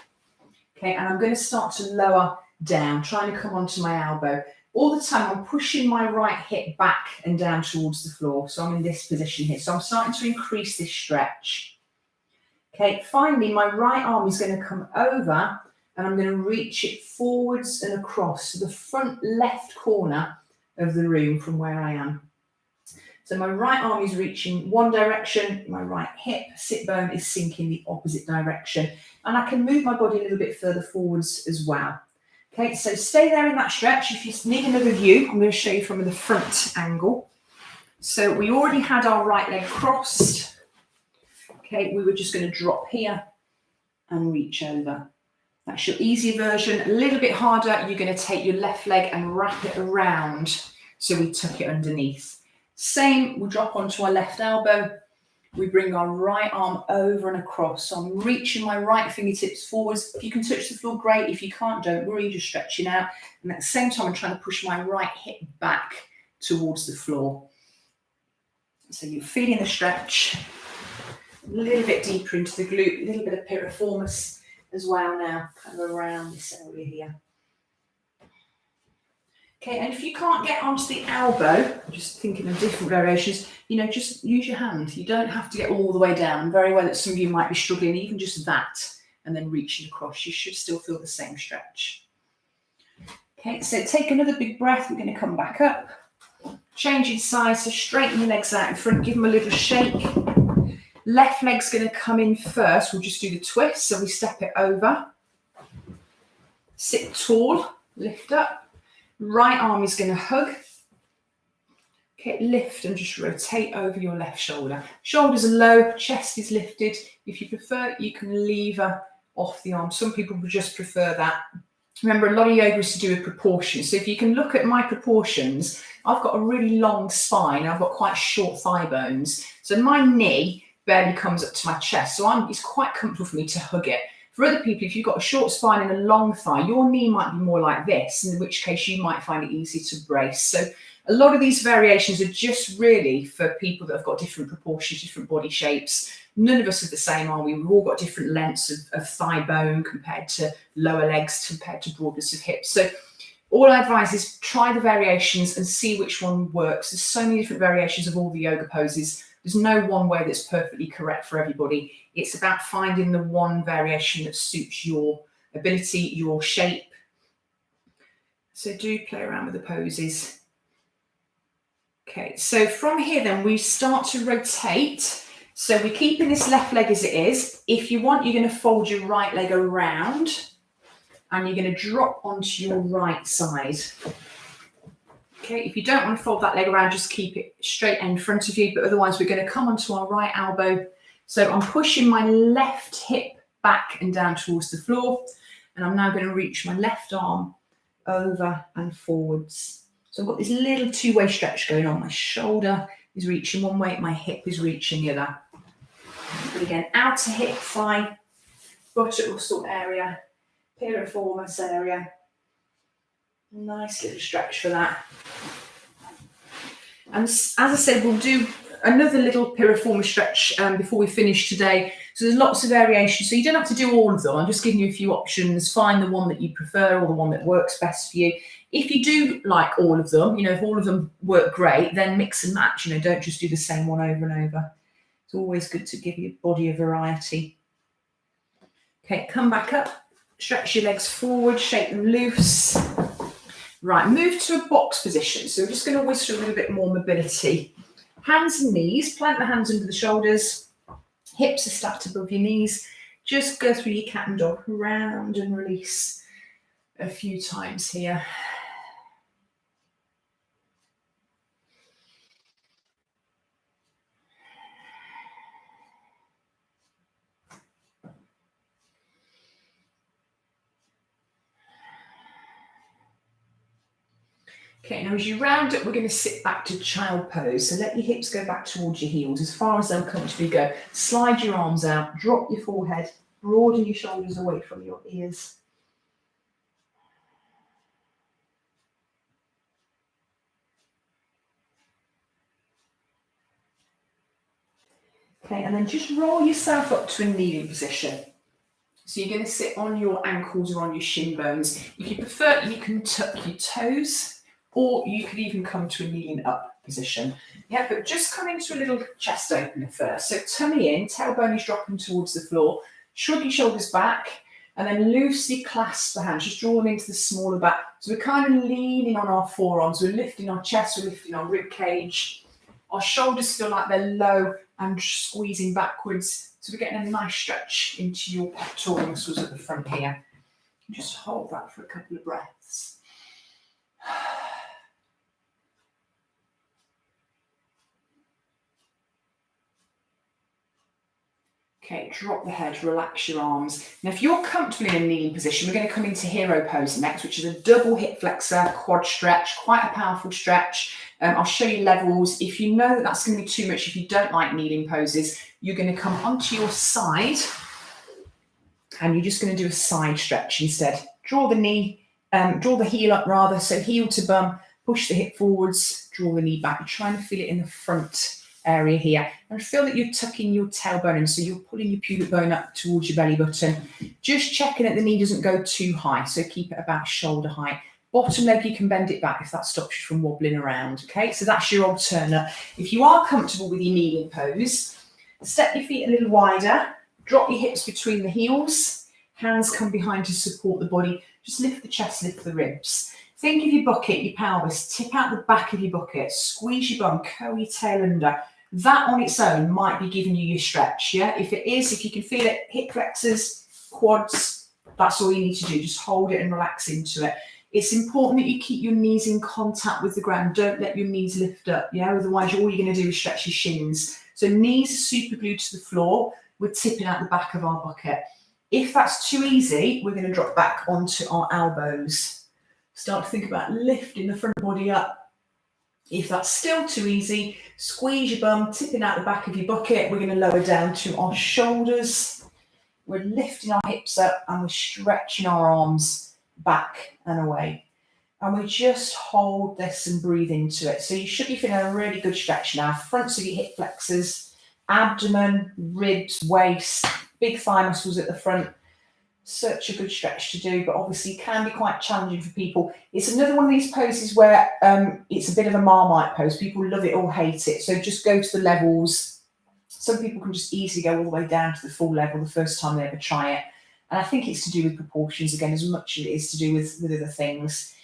Speaker 1: Okay, and I'm going to start to lower down, trying to come onto my elbow. All the time I'm pushing my right hip back and down towards the floor. So I'm in this position here. So I'm starting to increase this stretch. Okay, finally my right arm is going to come over and I'm going to reach it forwards and across to the front left corner of the room from where I am. So my right arm is reaching one direction, my right hip, sit bone is sinking the opposite direction. And I can move my body a little bit further forwards as well. Okay, so stay there in that stretch. If you need another view, I'm going to show you from the front angle. So we already had our right leg crossed. Okay, we were just going to drop here and reach over. That's your easy version. A little bit harder, you're going to take your left leg and wrap it around so we tuck it underneath. Same, we'll drop onto our left elbow. We bring our right arm over and across. So I'm reaching my right fingertips forwards. If you can touch the floor, great. If you can't, don't worry, you're just stretching out. And at the same time, I'm trying to push my right hip back towards the floor. So you're feeling the stretch. A little bit deeper into the glute, a little bit of piriformis as well now, kind of around this area here. Okay, and if you can't get onto the elbow, just thinking of different variations, just use your hand. You don't have to get all the way down. I'm very aware that some of you might be struggling, even just that, and then reaching across. You should still feel the same stretch. Okay, so take another big breath. We're going to come back up. Changing size, so straighten your legs out in front, give them a little shake. Left leg's going to come in first. We'll just do the twist, so we step it over. Sit tall, lift up. Right arm is going to hug. Okay, lift and just rotate over your left shoulder. Shoulders are low, chest is lifted. If you prefer, you can lever off the arm. Some people would just prefer that. Remember, a lot of yoga is to do with proportions. So if you can look at my proportions, I've got a really long spine. I've got quite short thigh bones. So my knee barely comes up to my chest. So it's quite comfortable for me to hug it. For other people, if you've got a short spine and a long thigh, your knee might be more like this, in which case you might find it easy to brace. So a lot of these variations are just really for people that have got different proportions, different body shapes. None of us are the same, are we? We've all got different lengths of thigh bone compared to lower legs, compared to broadness of hips. So all I advise is try the variations and see which one works. There's so many different variations of all the yoga poses. There's no one way that's perfectly correct for everybody. It's about finding the one variation that suits your ability, your shape. So do play around with the poses. Okay, so from here then we start to rotate. So we're keeping this left leg as it is. If you want, you're going to fold your right leg around and you're going to drop onto your right side. Okay, if you don't want to fold that leg around, just keep it straight in front of you, but otherwise we're going to come onto our right elbow. So I'm pushing my left hip back and down towards the floor, and I'm now going to reach my left arm over and forwards. So I've got this little two-way stretch going on. My shoulder is reaching one way, my hip is reaching the other. But again, outer hip, thigh, buttock muscle area, piriformis area. Nice little stretch for that. And as I said, we'll do another little piriformis stretch before we finish today. So there's lots of variations. So you don't have to do all of them. I'm just giving you a few options. Find the one that you prefer or the one that works best for you. If you do like all of them, if all of them work great, then mix and match. Don't just do the same one over and over. It's always good to give your body a variety. Okay, come back up. Stretch your legs forward, shake them loose. Right, move to a box position. So we're just going to whistle a little bit more mobility. Hands and knees, plant the hands under the shoulders. Hips are stacked above your knees. Just go through your cat and dog, round and release a few times here. Okay, now as you round up, we're going to sit back to child pose. So let your hips go back towards your heels as far as they'll comfortably go. Slide your arms out, drop your forehead, broaden your shoulders away from your ears. Okay, and then just roll yourself up to a kneeling position. So you're going to sit on your ankles or on your shin bones. If you prefer, you can tuck your toes, or you could even come to a kneeling up position. Yeah, but just come into a little chest opener first. So tummy in, tailbone is dropping towards the floor. Shrug your shoulders back, and then loosely clasp the hands. Just draw them into the smaller back. So we're kind of leaning on our forearms. We're lifting our chest, we're lifting our rib cage. Our shoulders feel like they're low and squeezing backwards. So we're getting a nice stretch into your pectoral muscles at the front here. Just hold that for a couple of breaths. Okay, drop the head, relax your arms. Now, if you're comfortable in a kneeling position, we're going to come into hero pose next, which is a double hip flexor, quad stretch, quite a powerful stretch. I'll show you levels. If you know that that's going to be too much, if you don't like kneeling poses, you're going to come onto your side and you're just going to do a side stretch instead. Draw the knee, draw the heel up rather, so heel to bum, push the hip forwards, draw the knee back. You're trying to feel it in the front area here, and feel that you're tucking your tailbone in, so you're pulling your pubic bone up towards your belly button, just checking that the knee doesn't go too high, so keep it about shoulder height. Bottom leg, you can bend it back if that stops you from wobbling around. Okay, so that's your alternate. If you are comfortable with your kneeling pose, step your feet a little wider, drop your hips between the heels, hands come behind to support the body, just lift the chest, lift the ribs. Think of your bucket, your pelvis, tip out the back of your bucket, squeeze your bum, curl your tail under. That on its own might be giving you your stretch, yeah? If it is, if you can feel it, hip flexors, quads, that's all you need to do. Just hold it and relax into it. It's important that you keep your knees in contact with the ground. Don't let your knees lift up, yeah? Otherwise, all you're going to do is stretch your shins. So knees are super glued to the floor. We're tipping out the back of our bucket. If that's too easy, we're going to drop back onto our elbows. Start to think about lifting the front body up. If that's still too easy, squeeze your bum, tipping out the back of your bucket. We're going to lower down to our shoulders. We're lifting our hips up and we're stretching our arms back and away. And we just hold this and breathe into it. So you should be feeling a really good stretch now. Fronts of your hip flexors, abdomen, ribs, waist, big thigh muscles at the front. Such a good stretch to do, but obviously can be quite challenging for people. It's another one of these poses where it's a bit of a Marmite pose. People love it or hate it. So just go to the levels. Some people can just easily go all the way down to the full level the first time they ever try it. And I think it's to do with proportions again, as much as it is to do with other things.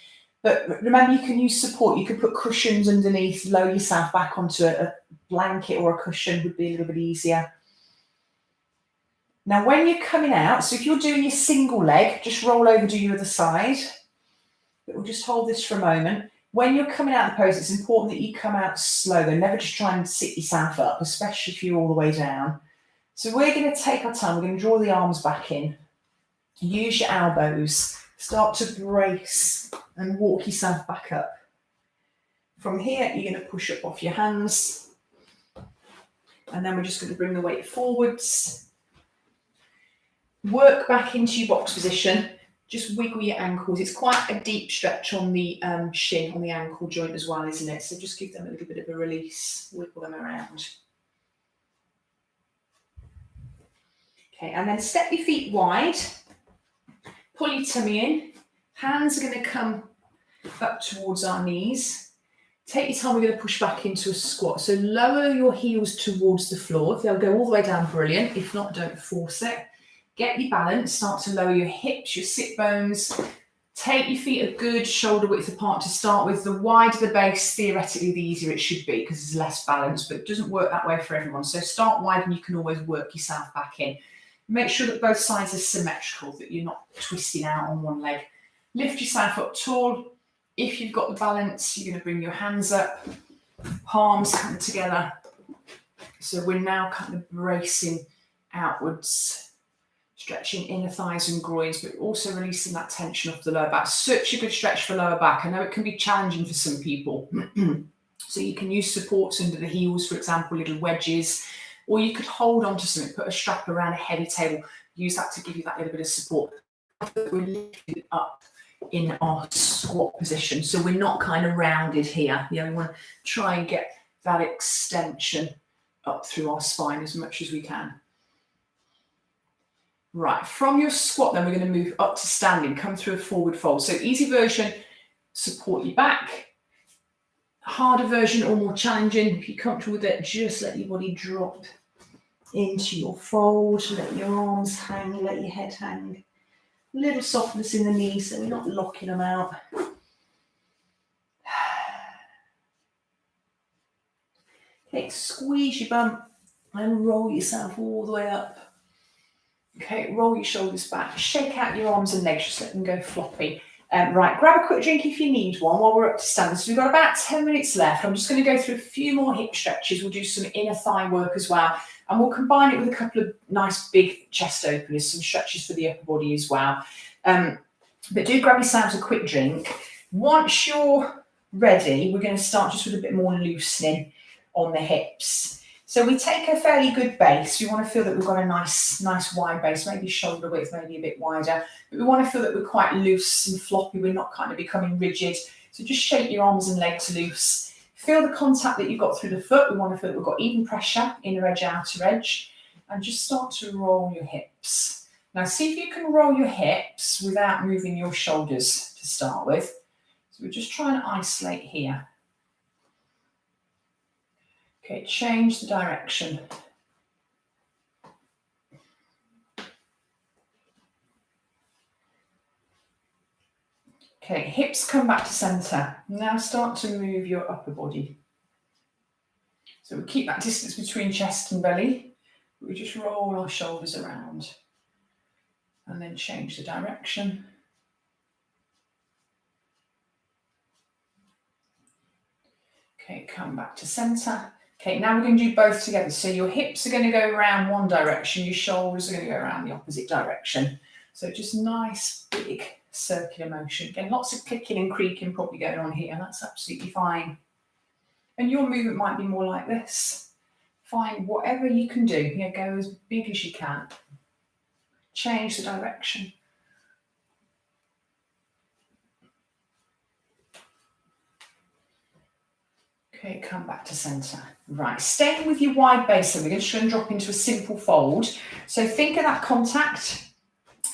Speaker 1: But remember, you can use support. You can put cushions underneath, lower yourself back onto a blanket or a cushion would be a little bit easier. Now, when you're coming out, so if you're doing your single leg, just roll over, do your other side. But we'll just hold this for a moment. When you're coming out of the pose, it's important that you come out slow. Though. Never just try and sit yourself up, especially if you're all the way down. So we're going to take our time. We're going to draw the arms back in. Use your elbows. Start to brace and walk yourself back up. From here, you're going to push up off your hands. And then we're just going to bring the weight forwards. Work back into your box position. Just wiggle your ankles. It's quite a deep stretch on the shin, on the ankle joint as well, isn't it? So just give them a little bit of a release. Wiggle them around. Okay, and then step your feet wide. Pull your tummy in. Hands are going to come up towards our knees. Take your time, we're going to push back into a squat. So lower your heels towards the floor. If they'll go all the way down, brilliant. If not, don't force it. Get your balance, start to lower your hips, your sit bones. Take your feet a good shoulder width apart to start with. The wider the base, theoretically, the easier it should be because there's less balance, but it doesn't work that way for everyone. So start wide and you can always work yourself back in. Make sure that both sides are symmetrical, that you're not twisting out on one leg. Lift yourself up tall. If you've got the balance, you're going to bring your hands up, palms come together. So we're now kind of bracing outwards. Stretching inner thighs and groins, but also releasing that tension off the lower back. Such a good stretch for lower back. I know it can be challenging for some people. So you can use supports under the heels, for example, little wedges, or you could hold onto something, put a strap around a heavy table, use that to give you that little bit of support. We're lifting up in our squat position. So we're not kind of rounded here. You know, we want to try and get that extension up through our spine as much as we can. Right, from your squat then we're going to move up to standing, come through a forward fold. So easy version, support your back. Harder version or more challenging, if you're comfortable with it, just let your body drop into your fold, let your arms hang, let your head hang. A little softness in the knees so we're not locking them out. Okay, squeeze your bum and roll yourself all the way up. Okay, roll your shoulders back, shake out your arms and legs, just let them go floppy. Right, grab a quick drink if you need one while we're up to standing. So we've got about 10 minutes left. I'm just going to go through a few more hip stretches. We'll do some inner thigh work as well. And we'll combine it with a couple of nice big chest openers, some stretches for the upper body as well. But do grab yourselves a quick drink. Once you're ready, we're going to start just with a bit more loosening on the hips. So we take a fairly good base. We want to feel that we've got a nice wide base, maybe shoulder width, maybe a bit wider. But we want to feel that we're quite loose and floppy. We're not kind of becoming rigid. So just shake your arms and legs loose. Feel the contact that you've got through the foot. We want to feel that we've got even pressure, inner edge, outer edge. And just start to roll your hips. Now see if you can roll your hips without moving your shoulders to start with. So we're just trying to isolate here. Okay, change the direction. Okay, hips come back to centre. Now start to move your upper body. So we keep that distance between chest and belly. We just roll our shoulders around and then change the direction. Okay, come back to centre. Okay, now we're going to do both together. So your hips are going to go around one direction, your shoulders are going to go around the opposite direction. So just nice, big circular motion. Again, lots of clicking and creaking probably going on here. That's absolutely fine. And your movement might be more like this. Find whatever you can do. Here, go as big as you can. Change the direction. Okay, come back to centre. Right, staying with your wide base, so we're just going to drop into a simple fold. So think of that contact,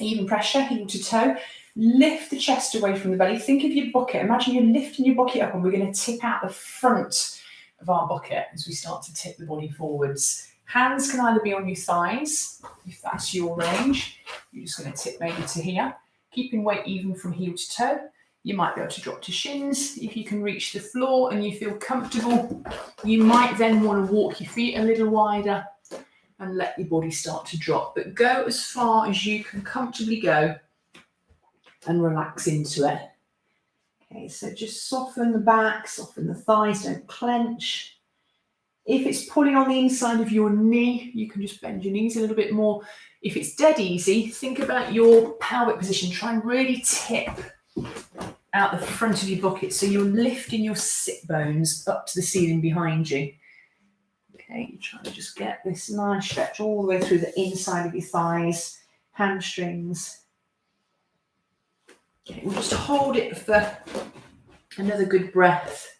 Speaker 1: even pressure, heel to toe. Lift the chest away from the belly. Think of your bucket. Imagine you're lifting your bucket up and we're going to tip out the front of our bucket as we start to tip the body forwards. Hands can either be on your thighs, if that's your range. You're just going to tip maybe to here. Keeping weight even from heel to toe. You might be able to drop to shins. If you can reach the floor and you feel comfortable, you might then want to walk your feet a little wider and let your body start to drop. But go as far as you can comfortably go and relax into it. Okay, so just soften the back, soften the thighs, don't clench. If it's pulling on the inside of your knee, you can just bend your knees a little bit more. If it's dead easy, think about your pelvic position. Try and really tip out the front of your bucket, so you're lifting your sit bones up to the ceiling behind you. Okay, you're trying to just get this nice stretch all the way through the inside of your thighs, hamstrings. Okay, we'll just hold it for another good breath.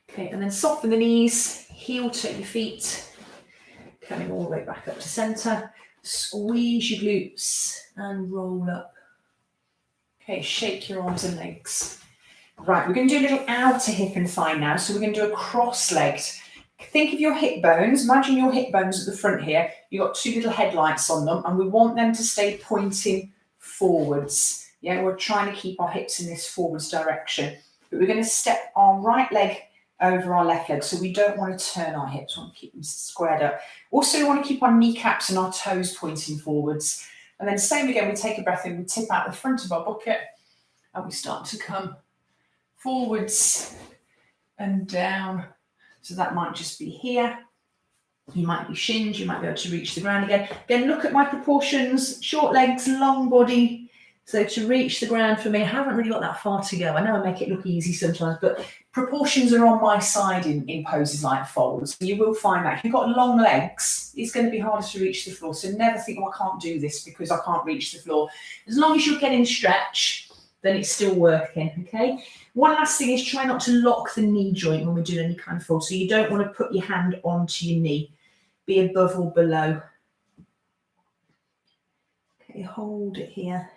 Speaker 1: Okay, and then soften the knees, heel to your feet, coming all the way back up to centre. Squeeze your glutes and roll up. Okay, shake your arms and legs. Right, we're going to do a little outer hip and thigh now. So we're going to do a cross-legged. Think of your hip bones. Imagine your hip bones at the front here. You've got two little headlights on them and we want them to stay pointing forwards. Yeah, we're trying to keep our hips in this forwards direction. But we're going to step our right leg over our left leg, so we don't want to turn our hips, we want to keep them squared up. Also, we want to keep our kneecaps and our toes pointing forwards. And then same again, we take a breath in, we tip out the front of our bucket and we start to come forwards and down. So that might just be here. You might be shins, you might be able to reach the ground again. Again, look at my proportions, short legs, long body. So to reach the ground for me, I haven't really got that far to go. I know I make it look easy sometimes, but proportions are on my side in poses like folds. You will find that if you've got long legs, it's going to be harder to reach the floor. So never think, oh, I can't do this because I can't reach the floor. As long as you're getting stretch, then it's still working, okay? One last thing is try not to lock the knee joint when we're doing any kind of fold. So you don't want to put your hand onto your knee. Be above or below. Okay, hold it here.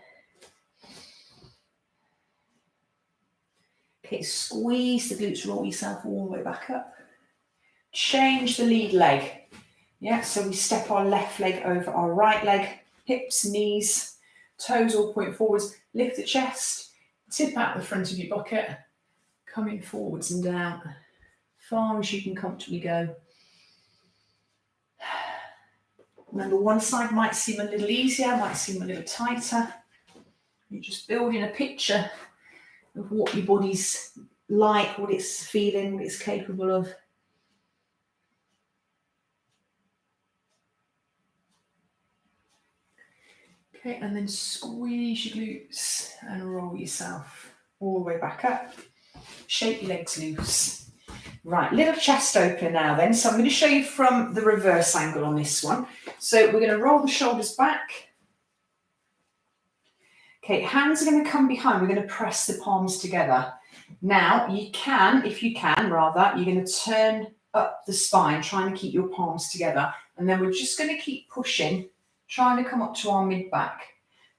Speaker 1: Okay, squeeze the glutes, roll yourself all the way back up. Change the lead leg. Yeah, so we step our left leg over our right leg, hips, knees, toes all point forwards. Lift the chest, tip out the front of your bucket, coming forwards and down, far as you can comfortably go. Remember, one side might seem a little easier, might seem a little tighter. You're just building a picture of what your body's like, what it's feeling, what it's capable of. Okay, and then squeeze your glutes and roll yourself all the way back up. Shake your legs loose. Right, little chest opener now then. So I'm going to show you from the reverse angle on this one. So we're going to roll the shoulders back. Okay, hands are going to come behind. We're going to press the palms together. Now, you can, if you can, rather, you're going to turn up the spine, trying to keep your palms together. And then we're just going to keep pushing, trying to come up to our mid-back.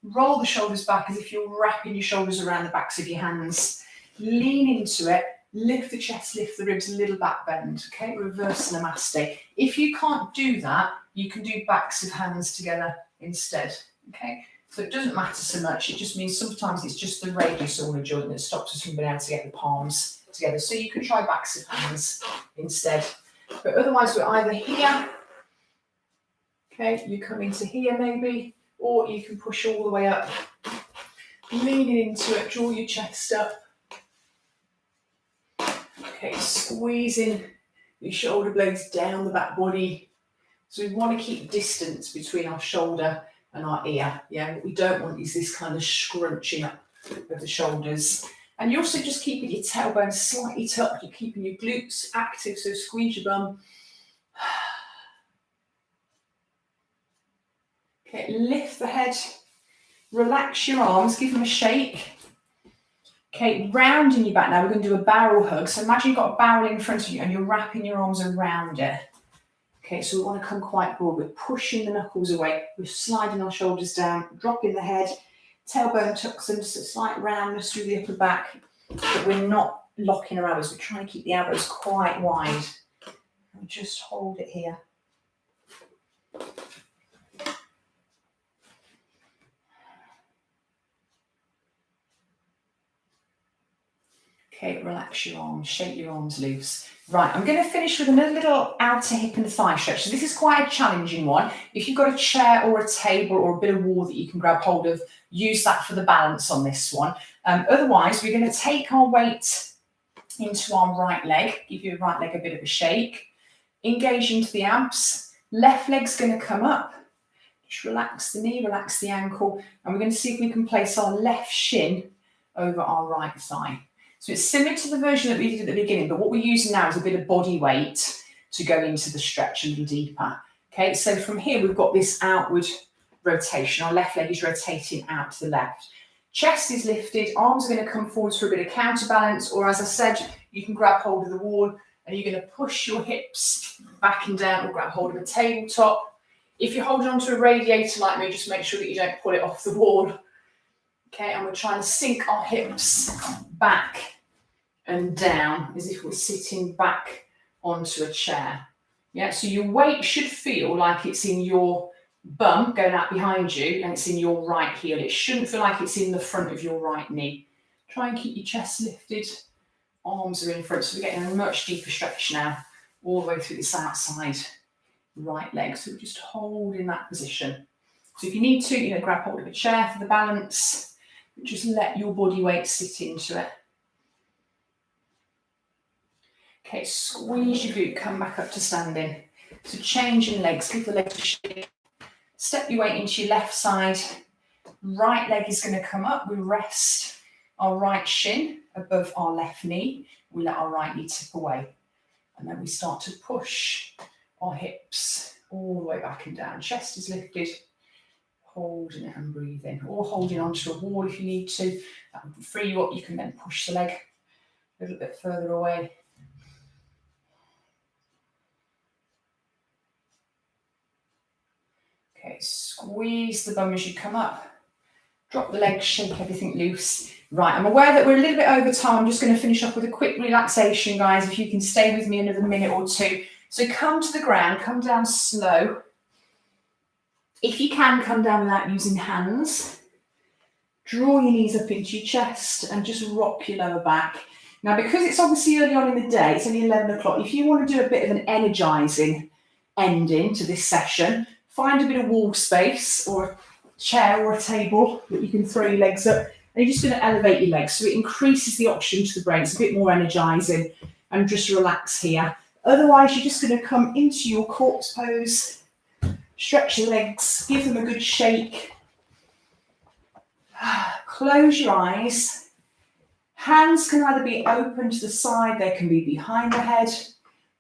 Speaker 1: Roll the shoulders back as if you're wrapping your shoulders around the backs of your hands. Lean into it. Lift the chest, lift the ribs, a little back bend. Okay, reverse namaste. If you can't do that, you can do backs of hands together instead. Okay, so it doesn't matter so much. It just means sometimes it's just the radius ulnar joint that stops us from being able to get the palms together. So you can try backs of hands instead. But otherwise, we're either here. Okay, you come into here maybe, or you can push all the way up. Leaning into it, draw your chest up. Okay, squeezing your shoulder blades down the back body. So we want to keep distance between our shoulder and our ear. Yeah, what we don't want is this kind of scrunching up of the shoulders. And you're also just keeping your tailbone slightly tucked. You're keeping your glutes active, so squeeze your bum. Okay, lift the head. Relax your arms, give them a shake. Okay, rounding your back now, we're going to do a barrel hug. So imagine you've got a barrel in front of you and you're wrapping your arms around it. Okay, so we want to come quite broad. We're pushing the knuckles away. We're sliding our shoulders down, dropping the head. Tailbone tucks in, just a slight roundness through the upper back. But we're not locking our elbows. We're trying to keep the elbows quite wide. And just hold it here. Okay, relax your arms, shake your arms loose. Right, I'm going to finish with another little outer hip and thigh stretch. So this is quite a challenging one. If you've got a chair or a table or a bit of wall that you can grab hold of, use that for the balance on this one. Otherwise, we're going to take our weight into our right leg, give your right leg a bit of a shake, engage into the abs. Left leg's going to come up. Just relax the knee, relax the ankle, and we're going to see if we can place our left shin over our right thigh. So it's similar to the version that we did at the beginning, but what we're using now is a bit of body weight to go into the stretch a little deeper. Okay, so from here we've got this outward rotation. Our left leg is rotating out to the left. Chest is lifted, arms are going to come forwards for a bit of counterbalance, or as I said, you can grab hold of the wall and you're going to push your hips back and down or grab hold of a tabletop. If you're holding onto a radiator like me, just make sure that you don't pull it off the wall. Okay, and we're trying to sink our hips back and down as if we're sitting back onto a chair. Yeah, so your weight should feel like it's in your bum going out behind you and it's in your right heel. It shouldn't feel like it's in the front of your right knee. Try and keep your chest lifted. Arms are in front, so we're getting a much deeper stretch now, all the way through this outside right leg. So we're just holding that position. So if you need to, grab hold of a chair for the balance. Just let your body weight sit into it. Okay, squeeze your glute, come back up to standing. So changing legs, give the legs a shake. Step your weight into your left side. Right leg is going to come up. We rest our right shin above our left knee. We let our right knee tip away. And then we start to push our hips all the way back and down. Chest is lifted. Holding it and breathing, or holding onto a wall if you need to. That will free you up. You can then push the leg a little bit further away. Okay, squeeze the bum as you come up. Drop the legs, shake everything loose. Right, I'm aware that we're a little bit over time. I'm just going to finish up with a quick relaxation, guys. If you can stay with me another minute or two. So come to the ground, come down slow. If you can, come down without using hands. Draw your knees up into your chest and just rock your lower back. Now, because it's obviously early on in the day, it's only 11 o'clock. If you want to do a bit of an energizing ending to this session, Find a bit of wall space or a chair or a table that you can throw your legs up. And you're just going to elevate your legs so it increases the oxygen to the brain. It's a bit more energizing, and just relax here. Otherwise, you're just going to come into your corpse pose, stretch your legs, give them a good shake. Close your eyes. Hands can either be open to the side, they can be behind the head,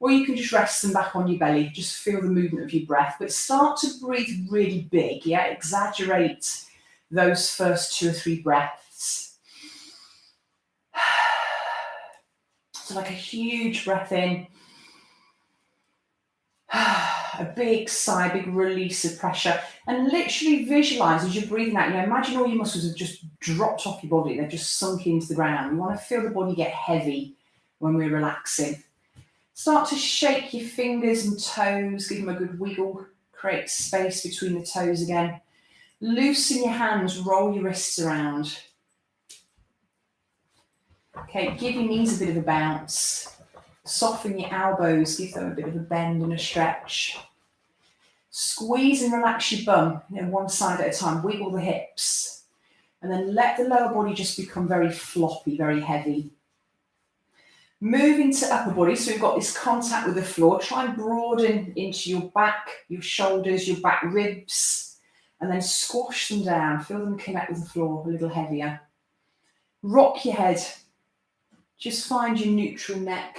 Speaker 1: or you can just rest them back on your belly. Just feel the movement of your breath, but start to breathe really big, yeah? Exaggerate those first 2 or 3 breaths. So like a huge breath in, a big sigh, big release of pressure, and literally visualize as you're breathing out. Imagine all your muscles have just dropped off your body. They've just sunk into the ground. You want to feel the body get heavy when we're relaxing. Start to shake your fingers and toes, give them a good wiggle, create space between the toes again. Loosen your hands, roll your wrists around. Okay, give your knees a bit of a bounce. Soften your elbows, give them a bit of a bend and a stretch. Squeeze and relax your bum, one side at a time. Wiggle the hips. And then let the lower body just become very floppy, very heavy. Move into upper body, so we've got this contact with the floor. Try and broaden into your back, your shoulders, your back ribs, and then squash them down. Feel them connect with the floor a little heavier. Rock your head. Just find your neutral neck.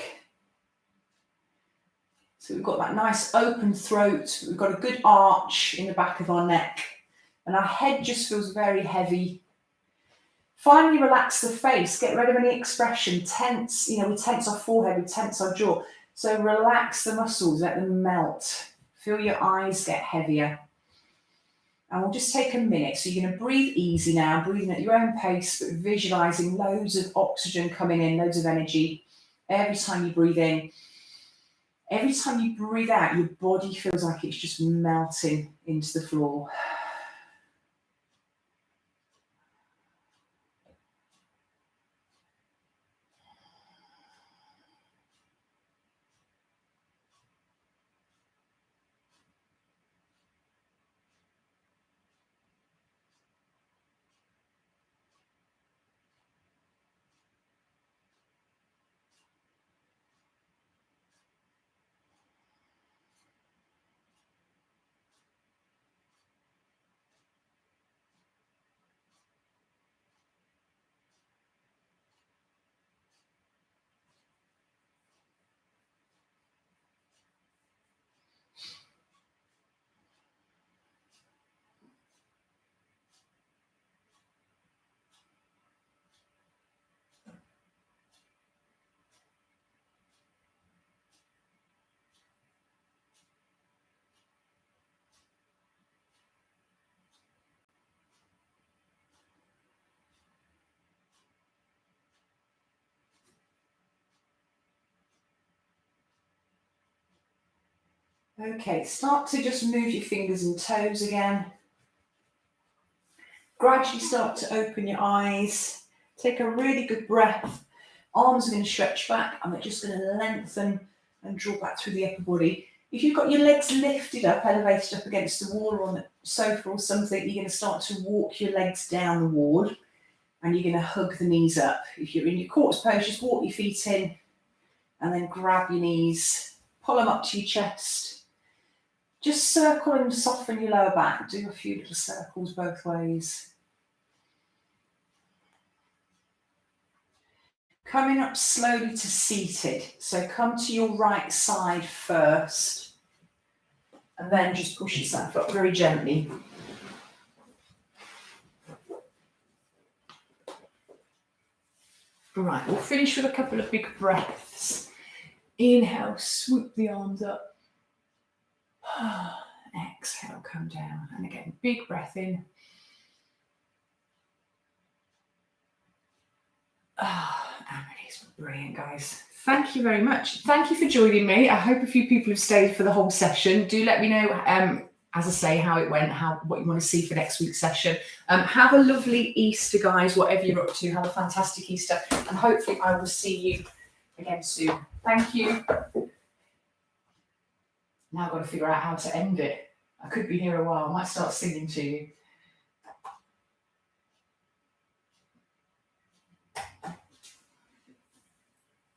Speaker 1: So we've got that nice open throat. We've got a good arch in the back of our neck. And our head just feels very heavy. Finally, relax the face. Get rid of any expression. Tense, we tense our forehead, we tense our jaw. So relax the muscles, let them melt. Feel your eyes get heavier. And we'll just take a minute. So you're going to breathe easy now, breathing at your own pace, but visualizing loads of oxygen coming in, loads of energy. Every time you breathe in, every time you breathe out, your body feels like it's just melting into the floor. Okay, start to just move your fingers and toes again. Gradually start to open your eyes. Take a really good breath. Arms are going to stretch back and they're just going to lengthen and draw back through the upper body. If you've got your legs lifted up, elevated up against the wall or on the sofa or something, you're going to start to walk your legs down the wall and you're going to hug the knees up. If you're in your corpse pose, just walk your feet in and then grab your knees, pull them up to your chest. Just circle and soften your lower back. Do a few little circles both ways. Coming up slowly to seated. So come to your right side first. And then just push yourself up very gently. Right, we'll finish with a couple of big breaths. Inhale, swoop the arms up. Exhale, come down. And again, big breath in. And release. Brilliant, guys. Thank you very much. Thank you for joining me. I hope a few people have stayed for the whole session. Do let me know, as I say, how it went, what you want to see for next week's session. Have a lovely Easter, guys, whatever you're up to. Have a fantastic Easter. And hopefully I will see you again soon. Thank you. Now I've got to figure out how to end it. I could be here a while. I might start singing to you.